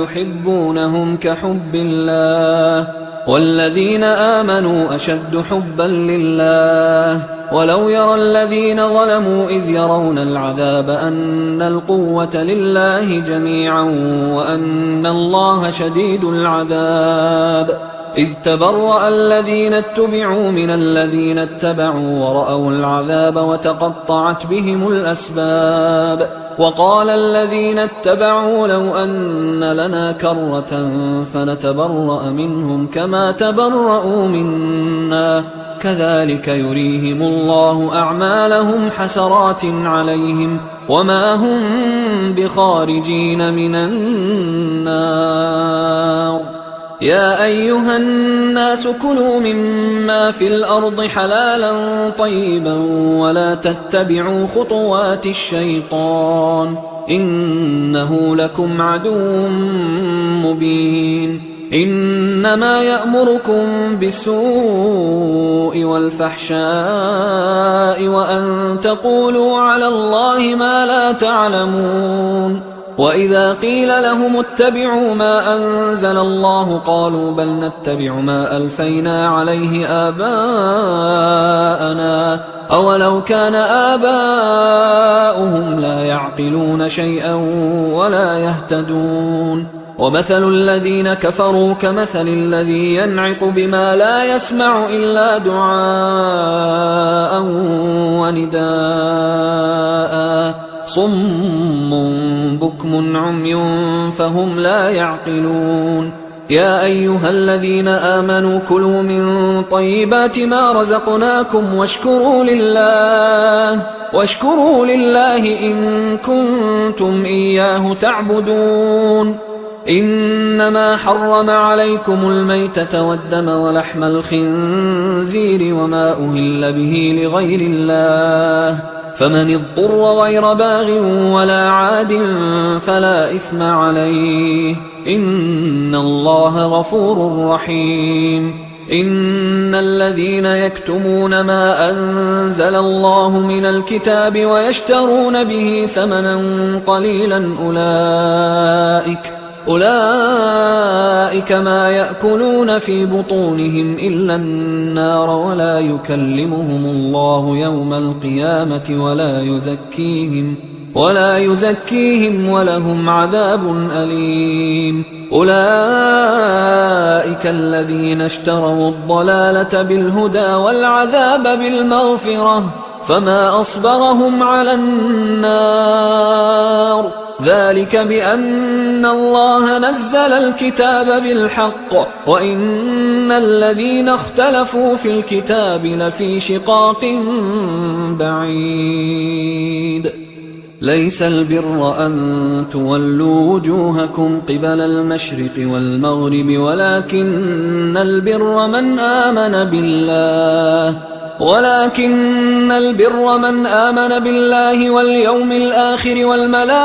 يحبونهم كحب الله والذين آمنوا أشد حبا لله ولو يرى الذين ظلموا إذ يرون العذاب أن القوة لله جميعا وأن الله شديد العذاب إذ تبرأ الذين اتبعوا من الذين اتبعوا ورأوا العذاب وتقطعت بهم الأسباب وقال الذين اتبعوا لو أن لنا كرة فنتبرأ منهم كما تبرأوا منا كذلك يريهم الله أعمالهم حسرات عليهم وما هم بخارجين من النار يا أيها الناس كلوا مما في الأرض حلالا طيبا ولا تتبعوا خطوات الشيطان إنه لكم عدو مبين إنما يأمركم بالسوء والفحشاء وأن تقولوا على الله ما لا تعلمون وإذا قيل لهم اتبعوا ما أنزل الله قالوا بل نتبع ما ألفينا عليه آباءنا أولو كان آباؤهم لا يعقلون شيئا ولا يهتدون ومثل الذين كفروا كمثل الذي ينعق بما لا يسمع إلا دعاء ونداء صم بكم عمي فهم لا يعقلون يا أيها الذين آمنوا كلوا من طيبات ما رزقناكم واشكروا لله إن كنتم إياه تعبدون إنما حرم عليكم الميتة والدم ولحم الخنزير وما أهل به لغير الله فمن اضطر غير باغ ولا عاد فلا إثم عليه إن الله غفور رحيم إن الذين يكتمون ما أنزل الله من الكتاب ويشترون به ثمنا قليلا أولئك ما يأكلون في بطونهم إلا النار ولا يكلمهم الله يوم القيامة ولا يزكيهم ولهم عذاب أليم أولئك الذين اشتروا الضلالة بالهدى والعذاب بالمغفرة فما أصبرهم على النار ذلك بأن الله نزل الكتاب بالحق وإن الذين اختلفوا في الكتاب لفي شقاق بعيد ليس البر أن تولوا وجوهكم قبل المشرق والمغرب ولكن البر من آمن بالله واليوم الآخر والملائكة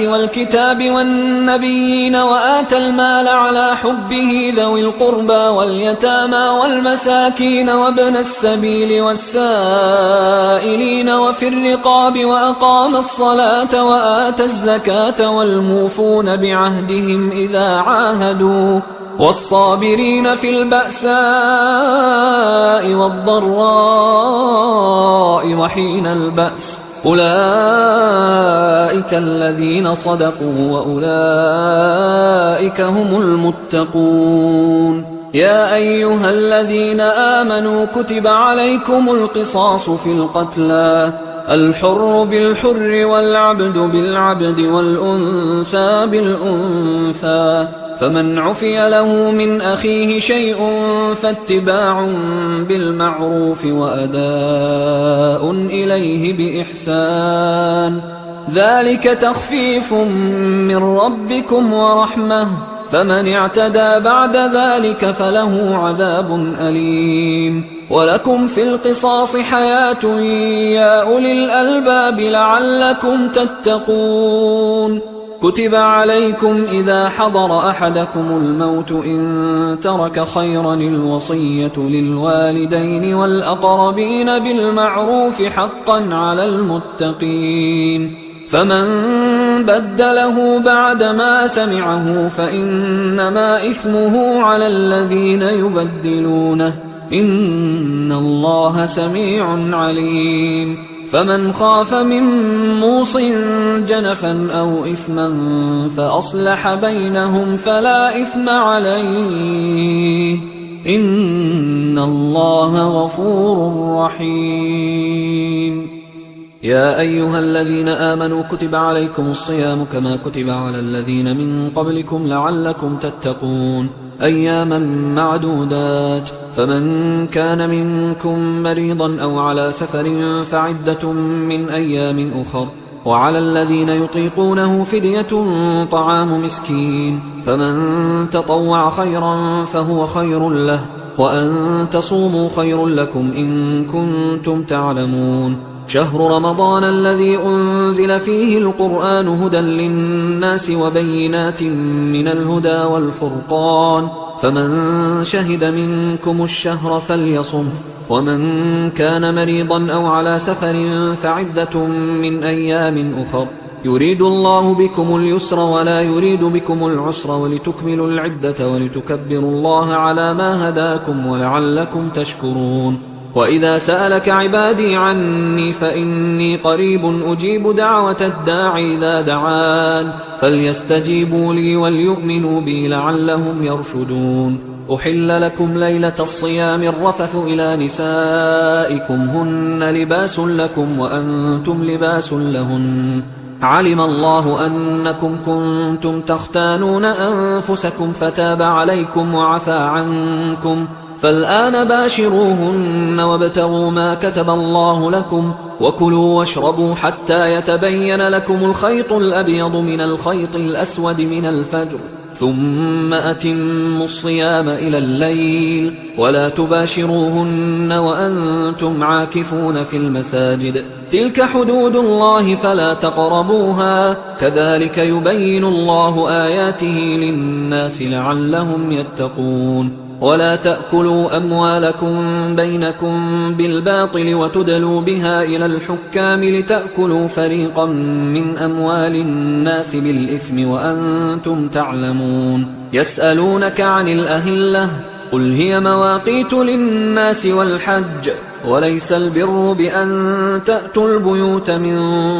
والكتاب والنبيين وآتى المال على حبه ذوي القربى واليتامى والمساكين وابن السبيل والسائلين وفي الرقاب وأقام الصلاة وآتى الزكاة والموفون بعهدهم إذا عاهدوا والصابرين في البأساء والضراء وحين البأس أولئك الذين صدقوا وأولئك هم المتقون يا أيها الذين آمنوا كتب عليكم القصاص في القتلى الحر بالحر والعبد بالعبد والأنثى بالأنثى فمن عفي له من أخيه شيء فاتباع بالمعروف وأداء إليه بإحسان ذلك تخفيف من ربكم ورحمة فمن اعتدى بعد ذلك فله عذاب أليم ولكم في القصاص حياة يا أولي الألباب لعلكم تتقون كتب عليكم إذا حضر أحدكم الموت إن ترك خيرا الوصية للوالدين والأقربين بالمعروف حقا على المتقين فمن بدله بعدما سمعه فإنما إثمه على الذين يبدلونه إن الله سميع عليم فمن خاف من موص جنفا أو إثما فأصلح بينهم فلا إثم عليه إن الله غفور رحيم. يا أيها الذين آمنوا كتب عليكم الصيام كما كتب على الذين من قبلكم لعلكم تتقون أياما معدودات، فمن كان منكم مريضا أو على سفر فعدة من أيام أخر، وعلى الذين يطيقونه فدية طعام مسكين، فمن تطوع خيرا فهو خير له، وأن تصوموا خير لكم إن كنتم تعلمون. شهر رمضان الذي أنزل فيه القرآن هدى للناس وبينات من الهدى والفرقان، فمن شهد منكم الشهر فليصمه، ومن كان مريضا أو على سفر فعدة من أيام أخر، يريد الله بكم اليسر ولا يريد بكم العسر ولتكملوا العدة ولتكبروا الله على ما هداكم ولعلكم تشكرون. وإذا سألك عبادي عني فإني قريب أجيب دعوة الداعي إذا دعان، فليستجيبوا لي وليؤمنوا بي لعلهم يرشدون. أحل لكم ليلة الصيام الرفث إلى نسائكم هن لباس لكم وأنتم لباس لهن، علم الله أنكم كنتم تختانون أنفسكم فتاب عليكم وعفى عنكم، فالآن باشروهن وابتغوا ما كتب الله لكم، وكلوا واشربوا حتى يتبين لكم الخيط الأبيض من الخيط الأسود من الفجر، ثم أتموا الصيام إلى الليل، ولا تباشروهن وأنتم عاكفون في المساجد، تلك حدود الله فلا تقربوها، كذلك يبين الله آياته للناس لعلهم يتقون. ولا تأكلوا أموالكم بينكم بالباطل وتدلوا بها إلى الحكام لتأكلوا فريقا من أموال الناس بالإثم وأنتم تعلمون. يسألونك عن الأهلة قل هي مواقيت للناس والحج، وليس البر بأن تأتوا البيوت من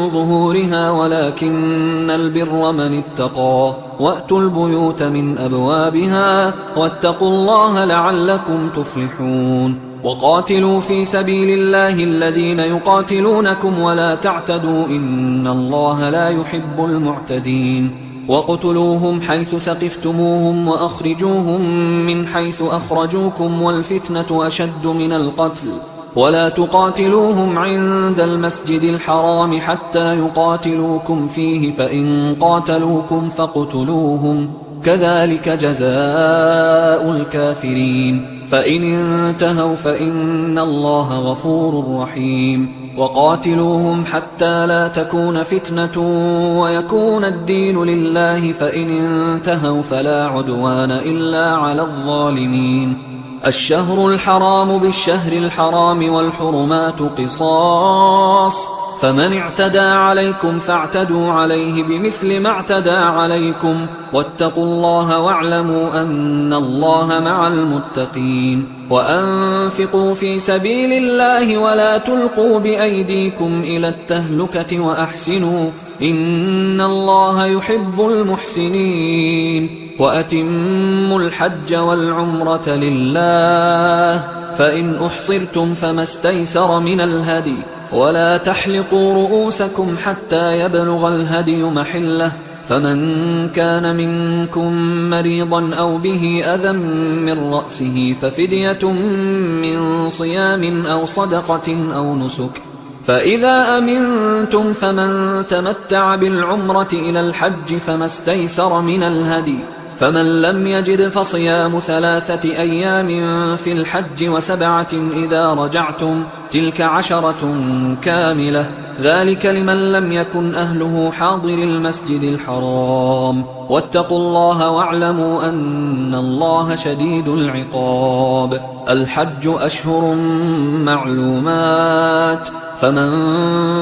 ظهورها ولكن البر من اتقى، وأتوا البيوت من أبوابها واتقوا الله لعلكم تفلحون. وقاتلوا في سبيل الله الذين يقاتلونكم ولا تعتدوا إن الله لا يحب المعتدين. وقتلوهم حيث ثقفتموهم وأخرجوهم من حيث أخرجوكم والفتنة أشد من القتل، ولا تقاتلوهم عند المسجد الحرام حتى يقاتلوكم فيه، فإن قاتلوكم فاقتلوهم، كذلك جزاء الكافرين، فإن انتهوا فإن الله غفور رحيم. وقاتلوهم حتى لا تكون فتنة ويكون الدين لله، فإن انتهوا فلا عدوان إلا على الظالمين. الشهر الحرام بالشهر الحرام والحرمات قصاص، فمن اعتدى عليكم فاعتدوا عليه بمثل ما اعتدى عليكم، واتقوا الله واعلموا أن الله مع المتقين. وأنفقوا في سبيل الله ولا تلقوا بأيديكم إلى التهلكة وأحسنوا إن الله يحب المحسنين. وأتموا الحج والعمرة لله، فإن أحصرتم فما استيسر من الهدي، ولا تحلقوا رؤوسكم حتى يبلغ الهدي محله، فمن كان منكم مريضا أو به أذى من رأسه ففدية من صيام أو صدقة أو نسك، فإذا أمنتم فمن تمتع بالعمرة إلى الحج فما استيسر من الهدي، فمن لم يجد فصيام 3 أيام في الحج و7 إذا رجعتم، تلك 10 كاملة، ذلك لمن لم يكن أهله حاضر المسجد الحرام. واتقوا الله واعلموا أن الله شديد العقاب. الحج أشهر معلومات، فمن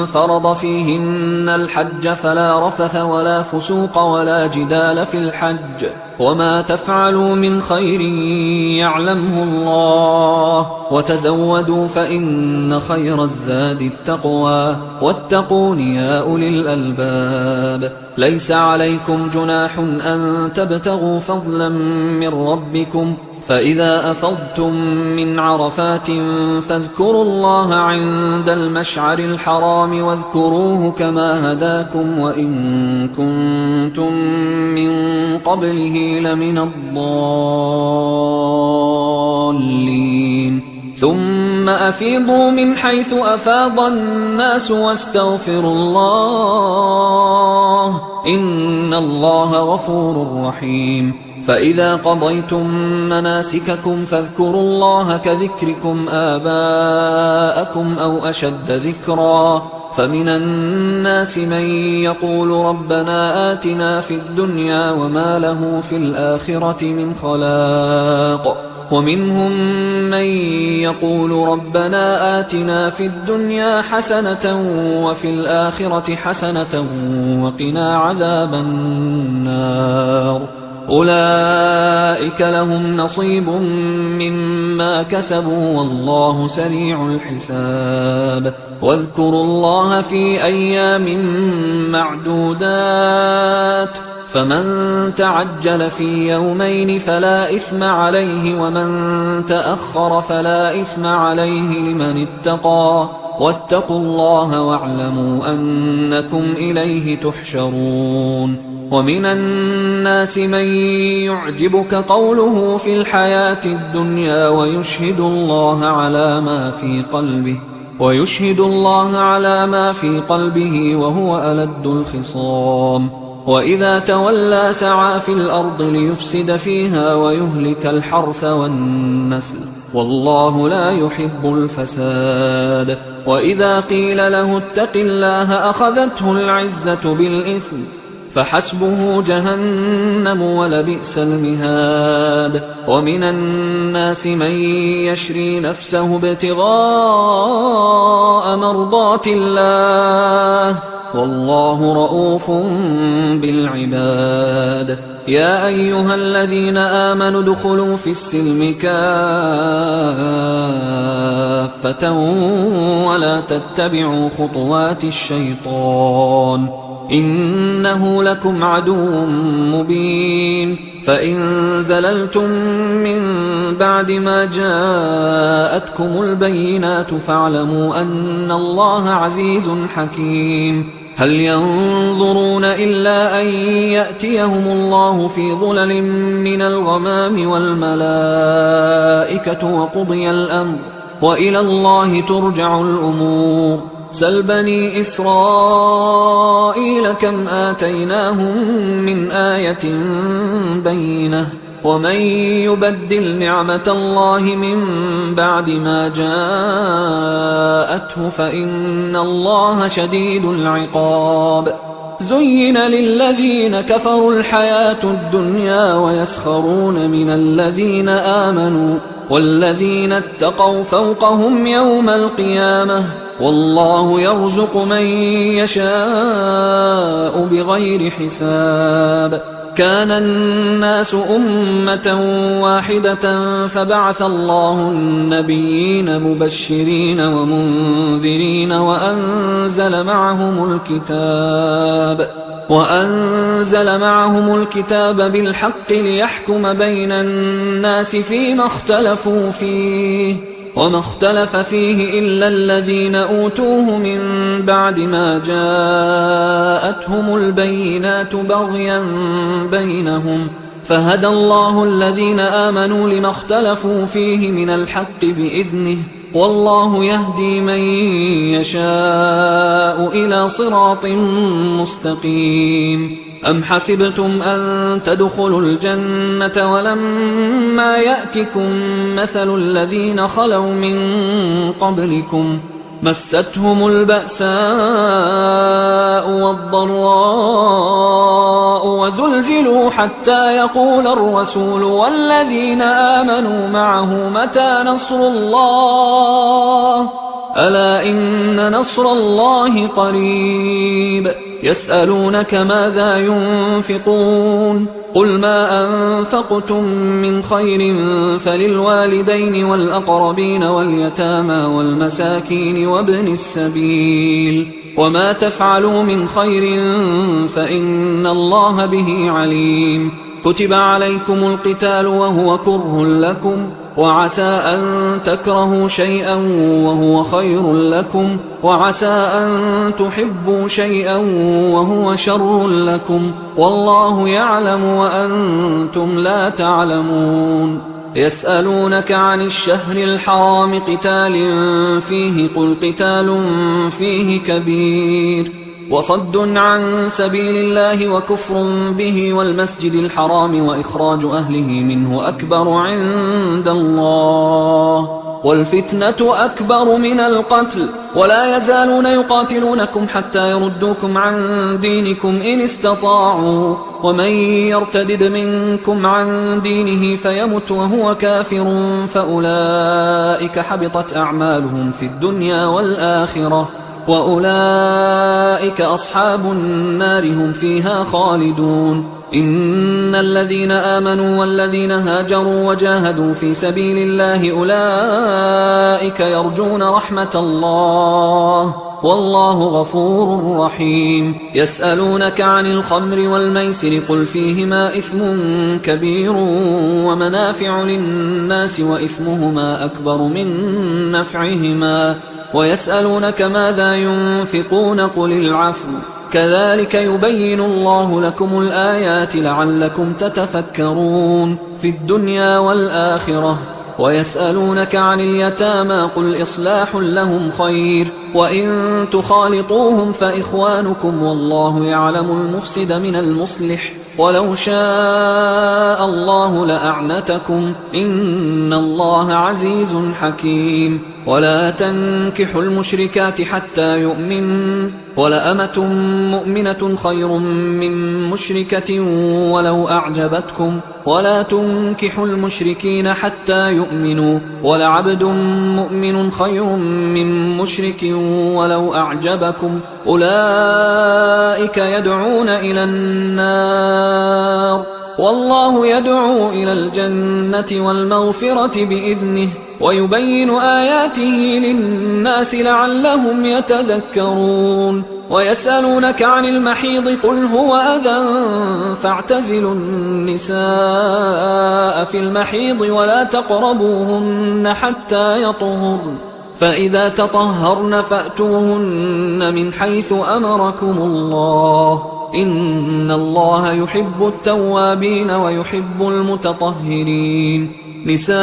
فرض فيهن الحج فلا رفث ولا فسوق ولا جدال في الحج وما تفعلوا من خير يعلمه الله وتزودوا فإن خير الزاد التقوى واتقون يا أولي الألباب ليس عليكم جناح أن تبتغوا فضلا من ربكم فإذا أفضتم من عرفات فاذكروا الله عند المشعر الحرام واذكروه كما هداكم وإن كنتم من قبله لمن الضالين ثم أفيضوا من حيث أفاض الناس واستغفروا الله إن الله غفور رحيم فإذا قضيتم مناسككم فاذكروا الله كذكركم آباءكم أو أشد ذكرا فمن الناس من يقول ربنا آتنا في الدنيا وما له في الآخرة من خلاق ومنهم من يقول ربنا آتنا في الدنيا حسنة وفي الآخرة حسنة وقنا عذاب النار أولئك لهم نصيب مما كسبوا والله سريع الحساب واذكروا الله في أيام معدودات فمن تعجل في يومين فلا إثم عليه ومن تأخر فلا إثم عليه لمن اتقى واتقوا الله واعلموا أنكم إليه تحشرون ومن الناس من يعجبك قوله في الحياة الدنيا ويشهد الله على ما في قلبه وهو ألد الخصام وإذا تولى سعى في الأرض ليفسد فيها ويهلك الحرث والنسل والله لا يحب الفساد وإذا قيل له اتق الله أخذته العزة بالإثم فحسبه جهنم ولبئس المهاد ومن الناس من يشري نفسه ابتغاء مرضات الله والله رؤوف بالعباد يا أيها الذين آمنوا ادخلوا في السلم كافة ولا تتبعوا خطوات الشيطان إنه لكم عدو مبين فإن زللتم من بعد ما جاءتكم البينات فاعلموا أن الله عزيز حكيم هل ينظرون إلا أن يأتيهم الله في ظلل من الغمام والملائكة وقضي الأمر وإلى الله ترجع الأمور سل بني إسرائيل كم آتيناهم من آية بينة ومن يبدل نعمة الله من بعد ما جاءته فإن الله شديد العقاب زين للذين كفروا الحياة الدنيا ويسخرون من الذين آمنوا والذين اتقوا فوقهم يوم القيامة والله يرزق من يشاء بغير حساب كان الناس أمة واحدة فبعث الله النبيين مبشرين ومنذرين وأنزل معهم الكتاب بالحق ليحكم بين الناس فيما اختلفوا فيه وما اختلف فيه إلا الذين أوتوه من بعد ما جاءتهم البينات بغيا بينهم فهدى الله الذين آمنوا لما اختلفوا فيه من الحق بإذنه والله يهدي من يشاء إلى صراط مستقيم أم حسبتم أن تدخلوا الجنة ولما يأتكم مثل الذين خلوا من قبلكم مستهم البأساء والضراء وزلزلوا حتى يقول الرسول والذين آمنوا معه متى نصر الله ألا إن نصر الله قريب يسألونك ماذا ينفقون قل ما أنفقتم من خير فللوالدين والأقربين واليتامى والمساكين وابن السبيل وما تفعلوا من خير فإن الله به عليم كتب عليكم القتال وهو كره لكم وعسى أن تكرهوا شيئا وهو خير لكم وعسى أن تحبوا شيئا وهو شر لكم والله يعلم وأنتم لا تعلمون يسألونك عن الشهر الحرام قتال فيه قل قتال فيه كبير وصد عن سبيل الله وكفر به والمسجد الحرام وإخراج أهله منه أكبر عند الله والفتنة أكبر من القتل ولا يزالون يقاتلونكم حتى يردوكم عن دينكم إن استطاعوا ومن يرتدد منكم عن دينه فيمت وهو كافر فأولئك حبطت أعمالهم في الدنيا والآخرة وأولئك أصحاب النار هم فيها خالدون إن الذين آمنوا والذين هاجروا وجاهدوا في سبيل الله أولئك يرجون رحمة الله والله غفور رحيم يسألونك عن الخمر والميسر قل فيهما إثم كبير ومنافع للناس وإثمهما أكبر من نفعهما ويسألونك ماذا ينفقون قل العفو كذلك يبين الله لكم الآيات لعلكم تتفكرون في الدنيا والآخرة ويسألونك عن اليتامى قل إصلاح لهم خير وإن تخالطوهم فإخوانكم والله يعلم المفسد من المصلح ولو شاء الله لأعنتكم إن الله عزيز حكيم ولا تنكحوا المشركات حتى يؤمنوا ولأمة مؤمنة خير من مشركة ولو أعجبتكم ولا تنكحوا المشركين حتى يؤمنوا ولعبد مؤمن خير من مشرك ولو أعجبكم أولئك يدعون إلى النار والله يدعو إلى الجنة والمغفرة بإذنه ويبين آياته للناس لعلهم يتذكرون ويسألونك عن المحيض قل هو أذى فاعتزلوا النساء في المحيض ولا تقربوهن حتى يطهرن فإذا تطهرن فأتوهن من حيث أمركم الله إن الله يحب التوابين ويحب المتطهرين نساؤكم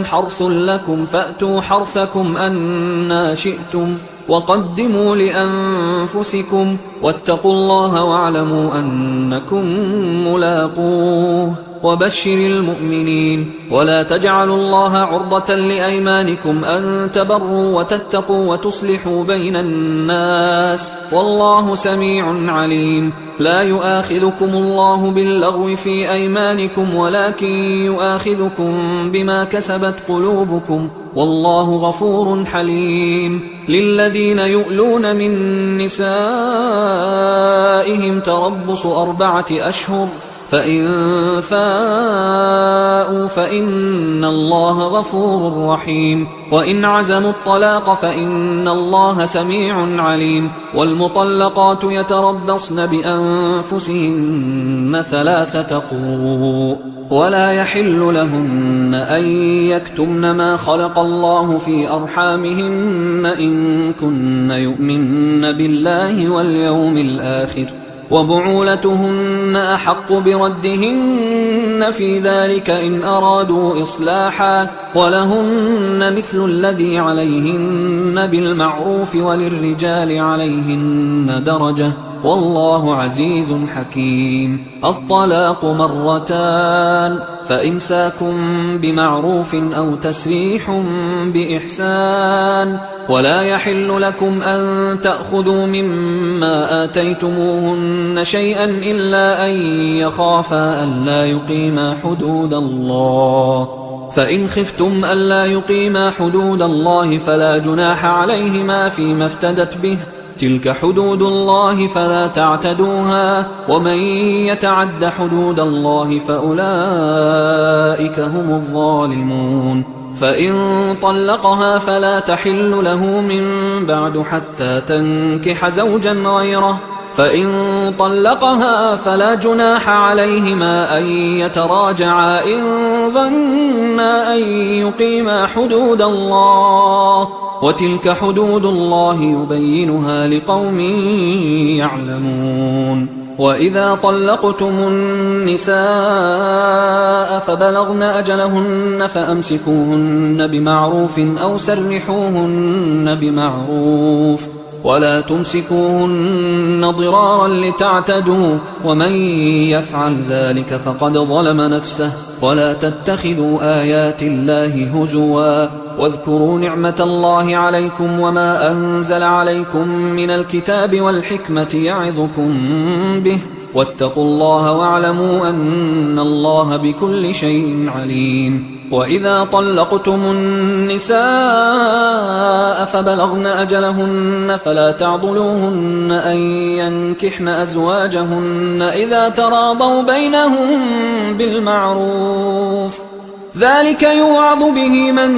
حرث لكم فأتوا حرثكم أنى شئتم وقدموا لأنفسكم واتقوا الله واعلموا أنكم ملاقوه وبشر المؤمنين ولا تجعلوا الله عرضة لأيمانكم أن تبروا وتتقوا وتصلحوا بين الناس والله سميع عليم لا يؤاخذكم الله باللغو في أيمانكم ولكن يؤاخذكم بما كسبت قلوبكم والله غفور حليم للذين يؤلون من نسائهم تربص 4 أشهر فإن فاءوا فإن الله غفور رحيم وإن عزموا الطلاق فإن الله سميع عليم والمطلقات يتربصن بأنفسهن 3 قروء ولا يحل لهن أن يكتمن ما خلق الله في أرحامهن إن كن يؤمن بالله واليوم الآخر وبعولتهن أحق بردهن في ذلك إن أرادوا إصلاحا ولهن مثل الذي عليهن بالمعروف وللرجال عليهن درجة والله عزيز حكيم الطلاق 2 فإمساك بمعروف أو تسريح بإحسان ولا يحل لكم أن تأخذوا مما آتيتموهن شيئا إلا أن يخافا ألا يقيما حدود الله فإن خفتم ألا يقيما حدود الله فلا جناح عليهما فيما افتدت به، تلك حدود الله فلا تعتدوها، ومن يتعد حدود الله فأولئك هم الظالمون. فإن طلقها فلا تحل له من بعد حتى تنكح زوجا غيره، فإن طلقها فلا جناح عليهما أن يتراجعا إن ظنا أن يقيما حدود الله، وتلك حدود الله يبينها لقوم يعلمون. وإذا طلقتم النساء فبلغن أجلهن فأمسكوهن بمعروف أو سرحوهن بمعروف، ولا تمسكوهن ضرارا لتعتدوا، ومن يفعل ذلك فقد ظلم نفسه. ولا تتخذوا آيات الله هزوا، واذكروا نعمة الله عليكم وما أنزل عليكم من الكتاب والحكمة يعظكم به، واتقوا الله واعلموا أن الله بكل شيء عليم. وإذا طلقتم النساء فبلغن أجلهن فلا تعضلوهن أن ينكحن أزواجهن إذا تراضوا بينهم بالمعروف، ذلك يوعظ به من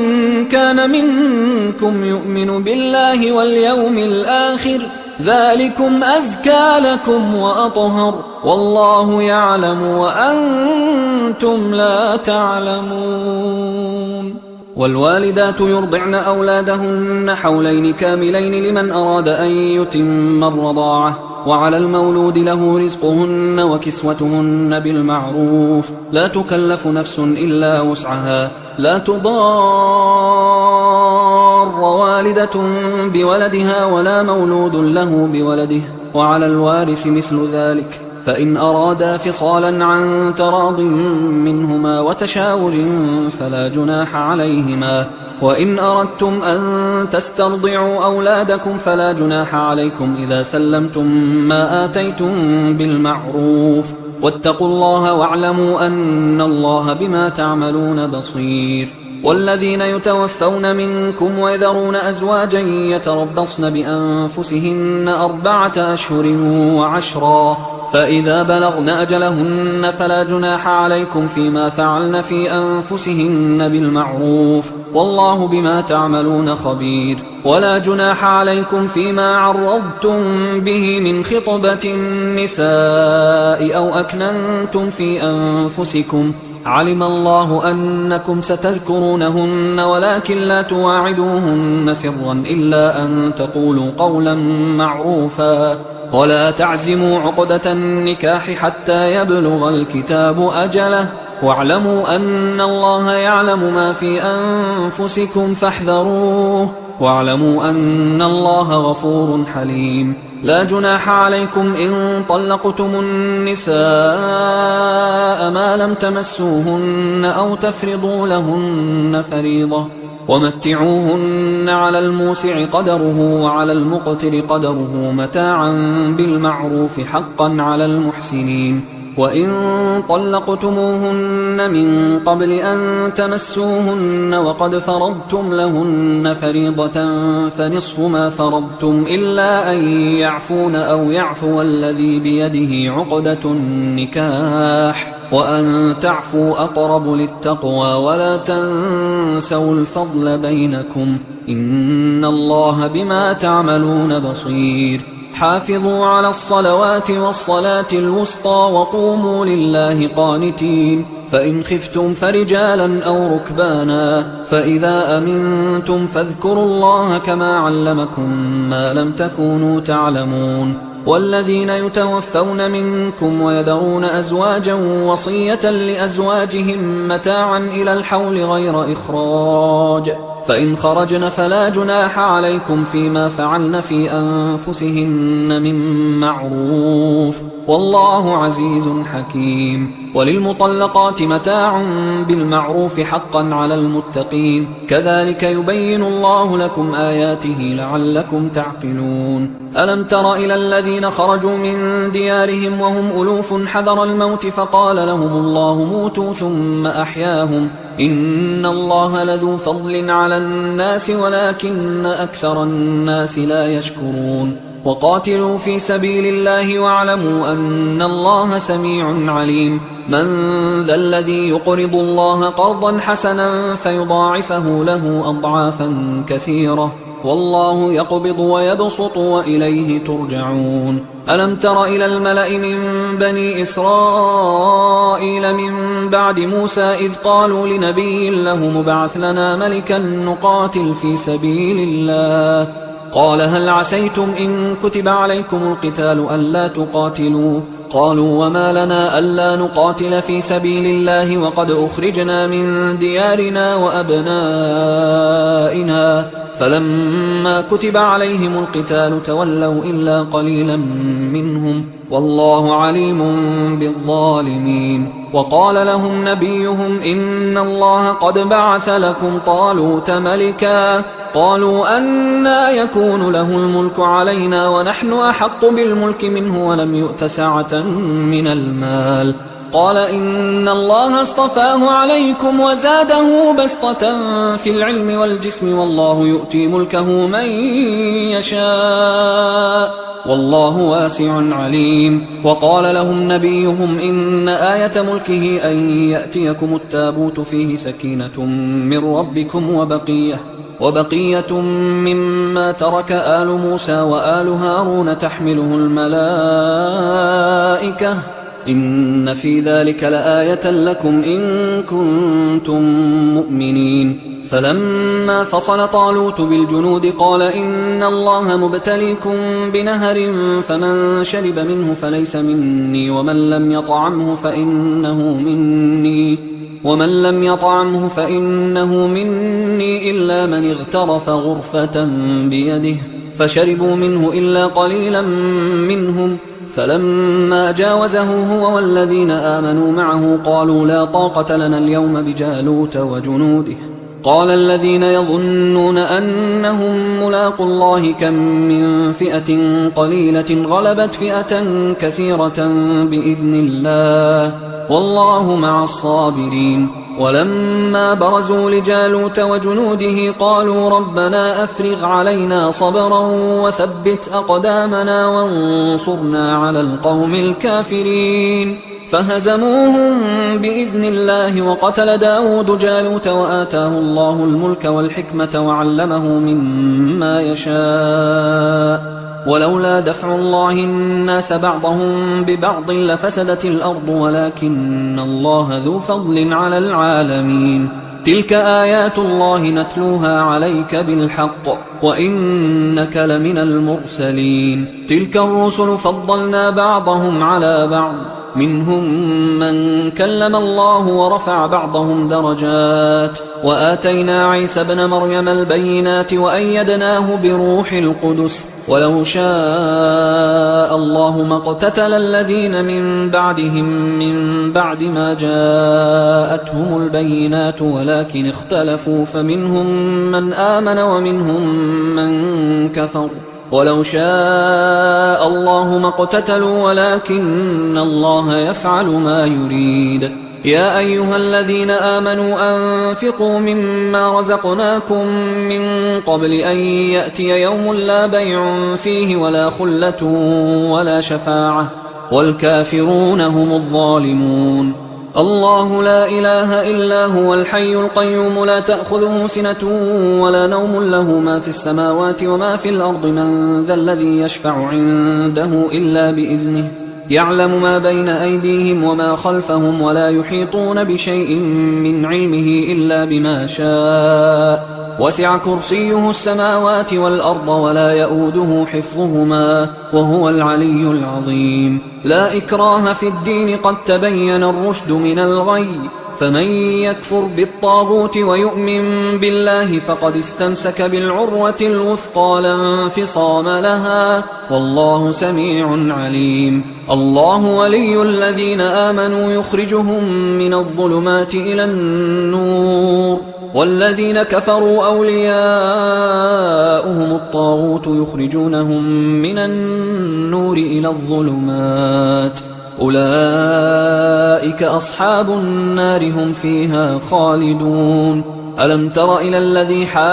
كان منكم يؤمن بالله واليوم الآخر، ذلكم أزكى لكم وأطهر، والله يعلم وأنتم لا تعلمون. والوالدات يرضعن أولادهن حولين كاملين لمن أراد أن يتم الرضاعة، وعلى المولود له رزقهن وكسوتهن بالمعروف، لا تكلف نفس إلا وسعها، لا تضار والدة بولدها ولا مولود له بولده، وعلى الوارث مثل ذلك، فإن أرادا فصالا عن تراض منهما وتشاور فلا جناح عليهما. وإن أردتم أن تسترضعوا أولادكم فلا جناح عليكم إذا سلمتم ما آتيتم بالمعروف، واتقوا الله واعلموا أن الله بما تعملون بصير. والذين يتوفون منكم ويذرون أزواجا يتربصن بأنفسهن 4 أشهر وعشرا، فإذا بلغن أجلهن فلا جناح عليكم فيما فعلن في أنفسهن بالمعروف، والله بما تعملون خبير. ولا جناح عليكم فيما عرضتم به من خطبة النساء أو أكننتم في أنفسكم، علم الله أنكم ستذكرونهن ولكن لا تواعدوهن سرا إلا أن تقولوا قولا معروفا، ولا تعزموا عقدة النكاح حتى يبلغ الكتاب أجله، واعلموا أن الله يعلم ما في أنفسكم فاحذروه، واعلموا أن الله غفور حليم. لا جناح عليكم إن طلقتم النساء ما لم تمسوهن أو تفرضوا لهن فريضة، ومتعوهن على الموسع قدره وعلى المقتر قدره متاعا بالمعروف حقا على المحسنين. وإن طلقتموهن من قبل أن تمسوهن وقد فرضتم لهن فريضة فنصف ما فرضتم إلا أن يعفون أو يعفو الذي بيده عقدة النكاح، وأن تعفوا أقرب للتقوى، ولا تنسوا الفضل بينكم، إن الله بما تعملون بصير. حافظوا على الصلوات والصلاة الوسطى وقوموا لله قانتين، فإن خفتم فرجالا أو ركبانا، فإذا أمنتم فاذكروا الله كما علمكم ما لم تكونوا تعلمون. والذين يتوفون منكم ويذرون أزواجا وصية لأزواجهم متاعا إلى الحول غير إخراج، فإن خرجن فلا جناح عليكم فيما فعلن في أنفسهن من معروف، والله عزيز حكيم. وللمطلقات متاع بالمعروف حقا على المتقين، كذلك يبين الله لكم آياته لعلكم تعقلون. ألم تر إلى الذين خرجوا من ديارهم وهم ألوف حذر الموت فقال لهم الله موتوا ثم أحياهم، إن الله لذو فضل على الناس ولكن أكثر الناس لا يشكرون وقاتلوا في سبيل الله واعلموا أن الله سميع عليم من ذا الذي يقرض الله قرضا حسنا فيضاعفه له أضعافا كثيرة والله يقبض ويبسط وإليه ترجعون ألم تر إلى الملأ من بني إسرائيل من بعد موسى إذ قالوا لنبي له مبعث لنا ملكا نقاتل في سبيل الله قال هل عسيتم إن كتب عليكم القتال ألا تقاتلوا قالوا وما لنا ألا نقاتل في سبيل الله وقد أخرجنا من ديارنا وأبنائنا فلما كتب عليهم القتال تولوا إلا قليلا منهم والله عليم بالظالمين وقال لهم نبيهم إن الله قد بعث لكم طالوت ملكا قالوا أنى يكون له الملك علينا ونحن أحق بالملك منه ولم يؤت سعة من المال قال إن الله اصطفاه عليكم وزاده بسطة في العلم والجسم والله يؤتي ملكه من يشاء والله واسع عليم وقال لهم نبيهم إن آية ملكه أن يأتيكم التابوت فيه سكينة من ربكم وبقية مما ترك آل موسى وآل هارون تحمله الملائكة إن في ذلك لآية لكم إن كنتم مؤمنين فلما فصل طالوت بالجنود قال إن الله مبتليكم بنهر فمن شرب منه فليس مني ومن لم يطعمه فإنه مني إلا من اغترف غرفة بيده فشربوا منه إلا قليلا منهم فلما جاوزه هو والذين آمنوا معه قالوا لا طاقة لنا اليوم بجالوت وجنوده قال الذين يظنون أنهم ملاقوا الله كم من فئة قليلة غلبت فئة كثيرة بإذن الله والله مع الصابرين ولما برزوا لجالوت وجنوده قالوا ربنا أفرغ علينا صبرا وثبت أقدامنا وانصرنا على القوم الكافرين فهزموهم بإذن الله وقتل داود جالوت وآتاه الله الملك والحكمة وعلمه مما يشاء ولولا دفع الله الناس بعضهم ببعض لفسدت الأرض ولكن الله ذو فضل على العالمين تلك آيات الله نتلوها عليك بالحق وإنك لمن المرسلين تلك الرسل فضلنا بعضهم على بعض منهم من كلم الله ورفع بعضهم درجات وآتينا عيسى ابن مريم البينات وأيدناه بروح القدس ولو شاء الله ما اقتتل الذين من بعدهم من بعد ما جاءتهم البينات ولكن اختلفوا فمنهم من آمن ومنهم من كفر ولو شاء الله ما اقتتلوا ولكن الله يفعل ما يريد يا أيها الذين آمنوا أنفقوا مما رزقناكم من قبل أن يأتي يوم لا بيع فيه ولا خلة ولا شفاعة والكافرون هم الظالمون الله لا إله إلا هو الحي القيوم لا تأخذه سنة ولا نوم له ما في السماوات وما في الأرض من ذا الذي يشفع عنده إلا بإذنه يعلم ما بين أيديهم وما خلفهم ولا يحيطون بشيء من علمه إلا بما شاء وسع كرسيه السماوات والأرض ولا يؤوده حفظهما وهو العلي العظيم لا إكراه في الدين قد تبين الرشد من الغي فمن يكفر بالطاغوت ويؤمن بالله فقد استمسك بالعروة الوثقى لا انفصام لها والله سميع عليم الله ولي الذين آمنوا يخرجهم من الظلمات إلى النور والذين كفروا أولياؤهم الطاغوت يخرجونهم من النور إلى الظلمات أولئك أصحاب النار هم فيها خالدون. ألم تر إلى الذي حاج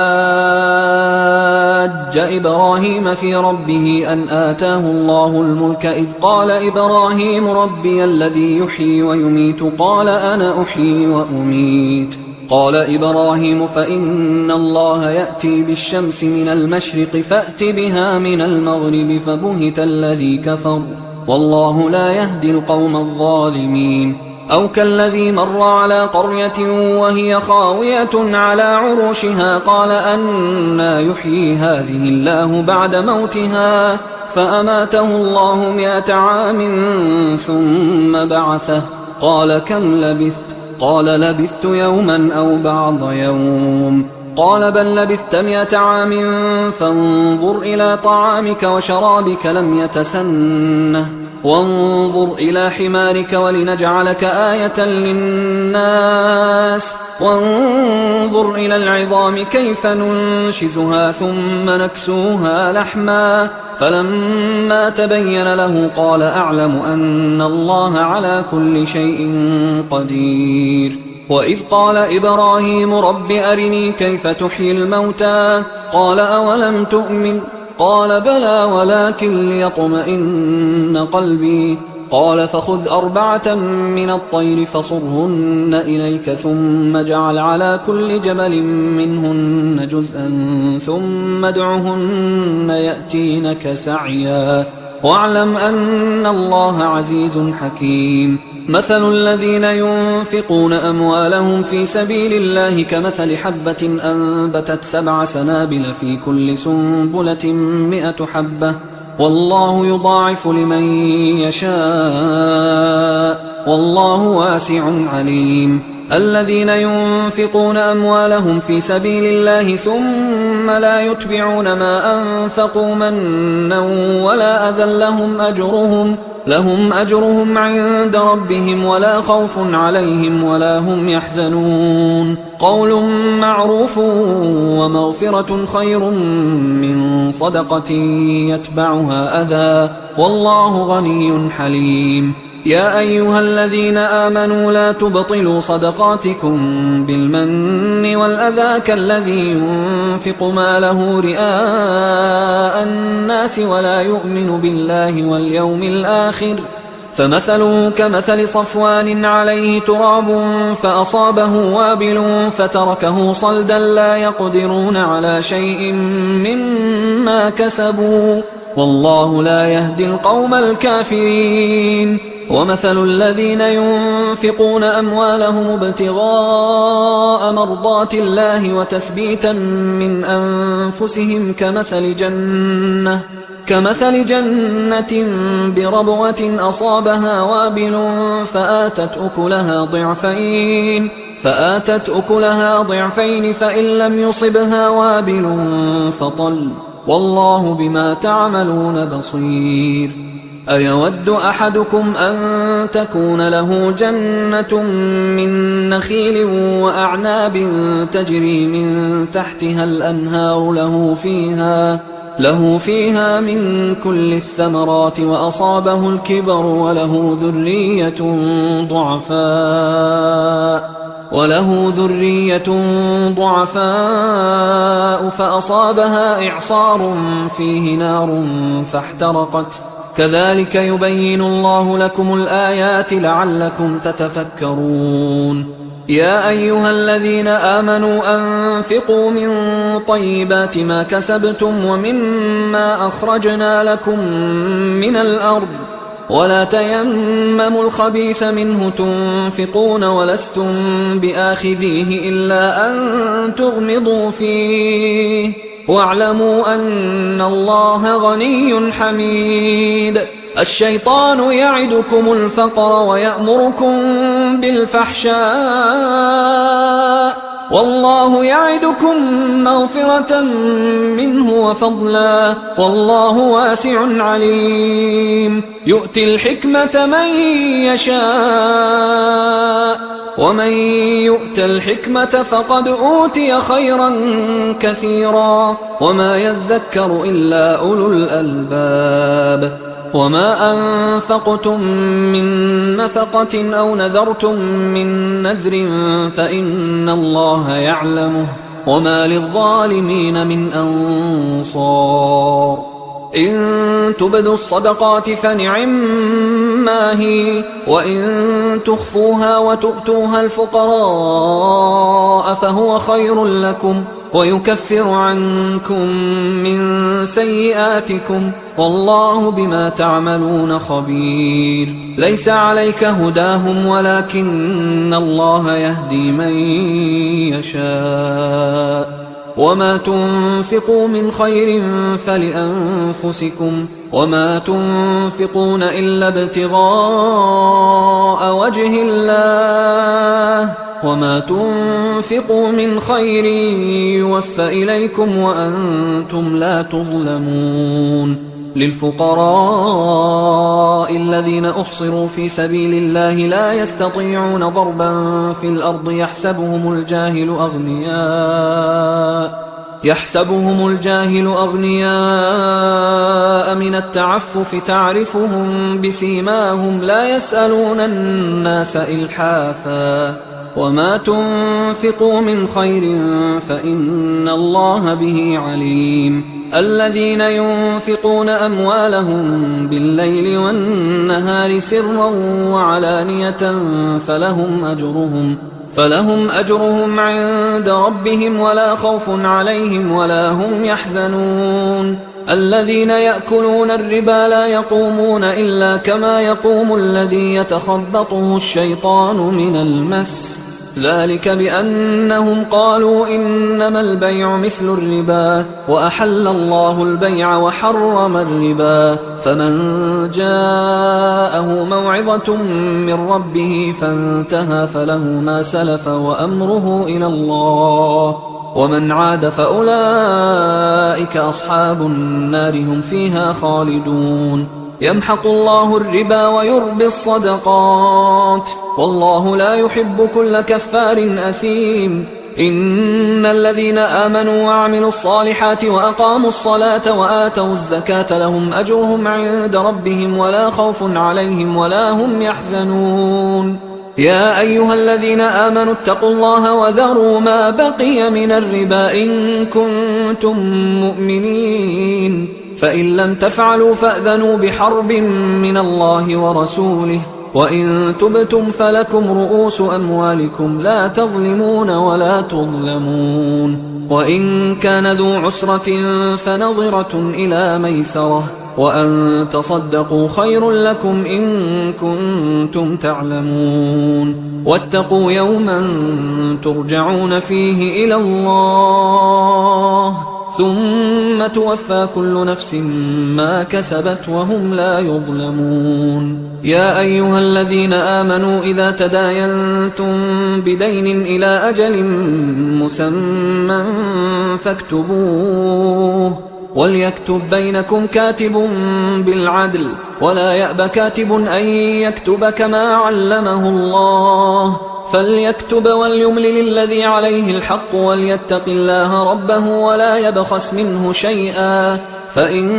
إبراهيم في ربه أن آتاه الله الملك إذ قال إبراهيم ربي الذي يحيي ويميت قال أنا أحيي وأميت. قال إبراهيم فإن الله يأتي بالشمس من المشرق فأت بها من المغرب فبهت الذي كفر والله لا يهدي القوم الظالمين. أو كالذي مر على قرية وهي خاوية على عروشها قال أنى يحيي هذه الله بعد موتها فأماته الله 100 عام ثم بعثه قال كم لبثت؟ قال لبثت يوما أو بعض يوم. قال بل لبثت 100 عام فانظر إلى طعامك وشرابك لم يتسنه وانظر إلى حمارك ولنجعلك آية للناس وانظر إلى العظام كيف ننشزها ثم نكسوها لحما فلما تبين له قال أعلم أن الله على كل شيء قدير. وإذ قال إبراهيم رب أرني كيف تحيي الموتى قال أولم تؤمن قال بلى ولكن ليطمئن قلبي قال فخذ 4 من الطير فصرهن إليك ثم اجعل على كل جبل منهن جزءا ثم ادعهن يأتينك سعيا واعلم أن الله عزيز حكيم. مثل الذين ينفقون أموالهم في سبيل الله كمثل حبة أنبتت 7 سنابل في كل سنبلة 100 حبة والله يضاعف لمن يشاء والله واسع عليم. الذين ينفقون أموالهم في سبيل الله ثم لا يتبعون ما أنفقوا منا ولا أذى لهم أجرهم عند ربهم ولا خوف عليهم ولا هم يحزنون. قول معروف ومغفرة خير من صدقة يتبعها أذى والله غني حليم. يا أيها الذين آمنوا لا تبطلوا صدقاتكم بالمن والأذى كالذي ينفق ماله رئاء الناس ولا يؤمن بالله واليوم الآخر فمثله كمثل صفوان عليه تراب فأصابه وابل فتركه صلدا لا يقدرون على شيء مما كسبوا والله لا يهدي القوم الكافرين. ومثل الذين ينفقون أموالهم ابتغاء مرضات الله وتثبيتا من أنفسهم كمثل جنة بربوة أصابها وابل فآتت أكلها ضعفين فإن لم يصبها وابل فطل والله بما تعملون بصير. أيود أحدكم أن تكون له جنة من نخيل وأعناب تجري من تحتها الأنهار له فيها من كل الثمرات وأصابه الكبر وله ذرية ضعفاء فأصابها إعصار فيه نار فاحترقت كذلك يبين الله لكم الآيات لعلكم تتفكرون. يا أيها الذين آمنوا أنفقوا من طيبات ما كسبتم ومما أخرجنا لكم من الأرض ولا تيمموا الخبيث منه تنفقون ولستم بآخذيه إلا أن تغمضوا فيه واعلموا أن الله غني حميد. الشيطان يعدكم الفقر ويأمركم بالفحشاء والله يعدكم مغفرة منه وفضلا والله واسع عليم. يؤتي الحكمة من يشاء ومن يؤت الحكمة فقد أوتي خيرا كثيرا وما يذكر إلا أولو الألباب. وما أنفقتم من نفقة أو نذرتم من نذر فإن الله يعلمه وما للظالمين من أنصار إن تبدوا الصدقات فنعما هي وإن تخفوها وتؤتوها الفقراء فهو خير لكم ويكفر عنكم من سيئاتكم والله بما تعملون خبير ليس عليك هداهم ولكن الله يهدي من يشاء وما تنفقوا من خير فلأنفسكم وما تنفقون إلا ابتغاء وجه الله وما تنفقوا من خير يوفى إليكم وأنتم لا تظلمون للفقراء الذين أحصروا في سبيل الله لا يستطيعون ضربا في الأرض يحسبهم الجاهل أغنياء من التعفف تعرفهم بسيماهم لا يسألون الناس إلحافا وما تنفقوا من خير فإن الله به عليم الذين ينفقون أموالهم بالليل والنهار سرا وعلانية فلهم أجرهم عند ربهم ولا خوف عليهم ولا هم يحزنون الذين يأكلون الربا لا يقومون إلا كما يقوم الذي يتخبطه الشيطان من المس ذلك بأنهم قالوا إنما البيع مثل الربا وأحل الله البيع وحرم الربا فمن جاءه موعظة من ربه فانتهى فله ما سلف وأمره إلى الله ومن عاد فأولئك أصحاب النار هم فيها خالدون يمحق الله الربا ويربي الصدقات والله لا يحب كل كفار أثيم إن الذين آمنوا وعملوا الصالحات وأقاموا الصلاة وآتوا الزكاة لهم أجرهم عند ربهم ولا خوف عليهم ولا هم يحزنون يا أيها الذين آمنوا اتقوا الله وذروا ما بقي من الربا إن كنتم مؤمنين فإن لم تفعلوا فأذنوا بحرب من الله ورسوله وإن تبتم فلكم رؤوس أموالكم لا تظلمون ولا تظلمون وإن كان ذو عسرة فنظرة إلى ميسرة وأن تصدقوا خير لكم إن كنتم تعلمون واتقوا يوما ترجعون فيه إلى الله ثم توفى كل نفس ما كسبت وهم لا يظلمون يا أيها الذين آمنوا إذا تداينتم بدين إلى أجل مسمى فاكتبوه وليكتب بينكم كاتب بالعدل ولا يأب كاتب أن يكتب كما علمه الله فليكتب وليملل الذي عليه الحق وليتق الله ربه ولا يبخس منه شيئا فإن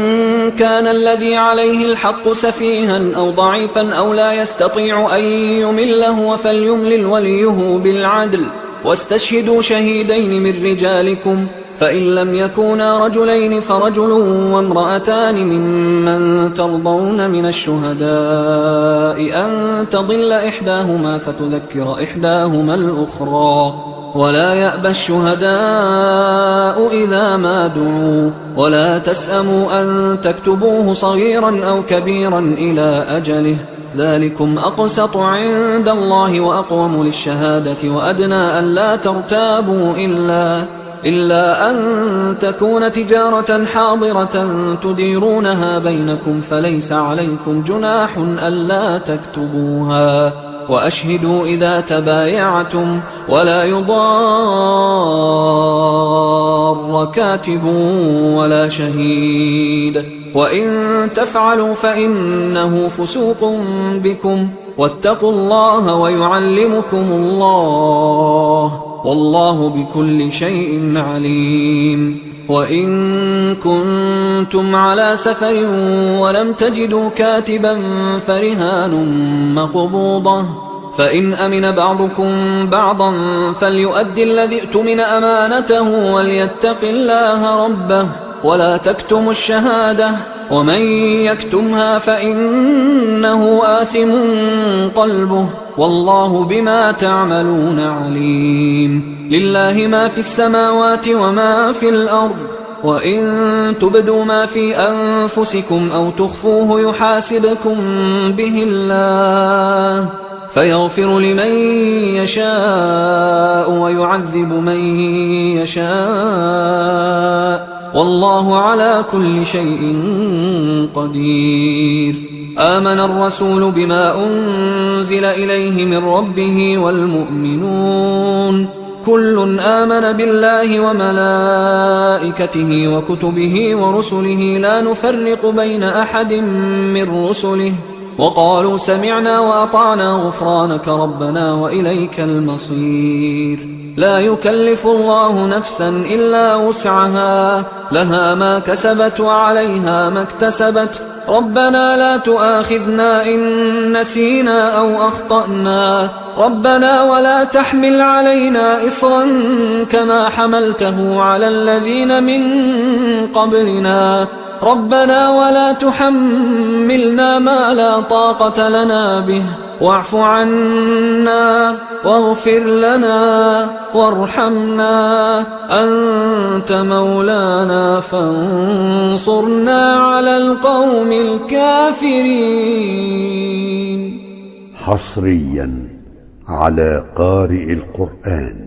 كان الذي عليه الحق سفيها أو ضعيفا أو لا يستطيع أن يمله فليملل وليه بالعدل واستشهدوا شهيدين من رجالكم فإن لم يكونا رجلين فرجل وامرأتان ممن ترضون من الشهداء أن تضل إحداهما فتذكر إحداهما الأخرى ولا يأبى الشهداء إذا ما دعوا ولا تسأموا أن تكتبوه صغيرا أو كبيرا إلى أجله ذلكم أقسط عند الله وأقوم للشهادة وأدنى أن لا ترتابوا إلا أن تكون تجارة حاضرة تديرونها بينكم فليس عليكم جناح ألا تكتبوها وأشهدوا إذا تبايعتم ولا يضار كاتب ولا شهيد وإن تفعلوا فإنه فسوق بكم واتقوا الله ويعلمكم الله والله بكل شيء عليم وإن كنتم على سفر ولم تجدوا كاتبا فرهان مقبوضة، فإن أمن بعضكم بعضا فليؤدي الذي اؤتمن أمانته وليتق الله ربه ولا تكتموا الشهادة، ومن يكتمها فإنه آثم قلبه والله بما تعملون عليم. لله ما في السماوات وما في الأرض، وإن تبدوا ما في أنفسكم أو تخفوه يحاسبكم به الله فيغفر لمن يشاء ويعذب من يشاء والله على كل شيء قدير. آمن الرسول بما أنزل إليه من ربه والمؤمنون كل آمن بالله وملائكته وكتبه ورسله لا نفرق بين أحد من رسله وقالوا سمعنا وأطعنا غفرانك ربنا وإليك المصير. لا يكلف الله نفسا إلا وسعها، لها ما كسبت وعليها ما اكتسبت. ربنا لا تؤاخذنا إن نسينا أو أخطأنا، ربنا ولا تحمل علينا إصرا كما حملته على الذين من قبلنا، ربنا ولا تحملنا ما لا طاقة لنا به واعف عنا واغفر لنا وارحمنا أنت مولانا فانصرنا على القوم الكافرين. حصريا على قارئ القرآن.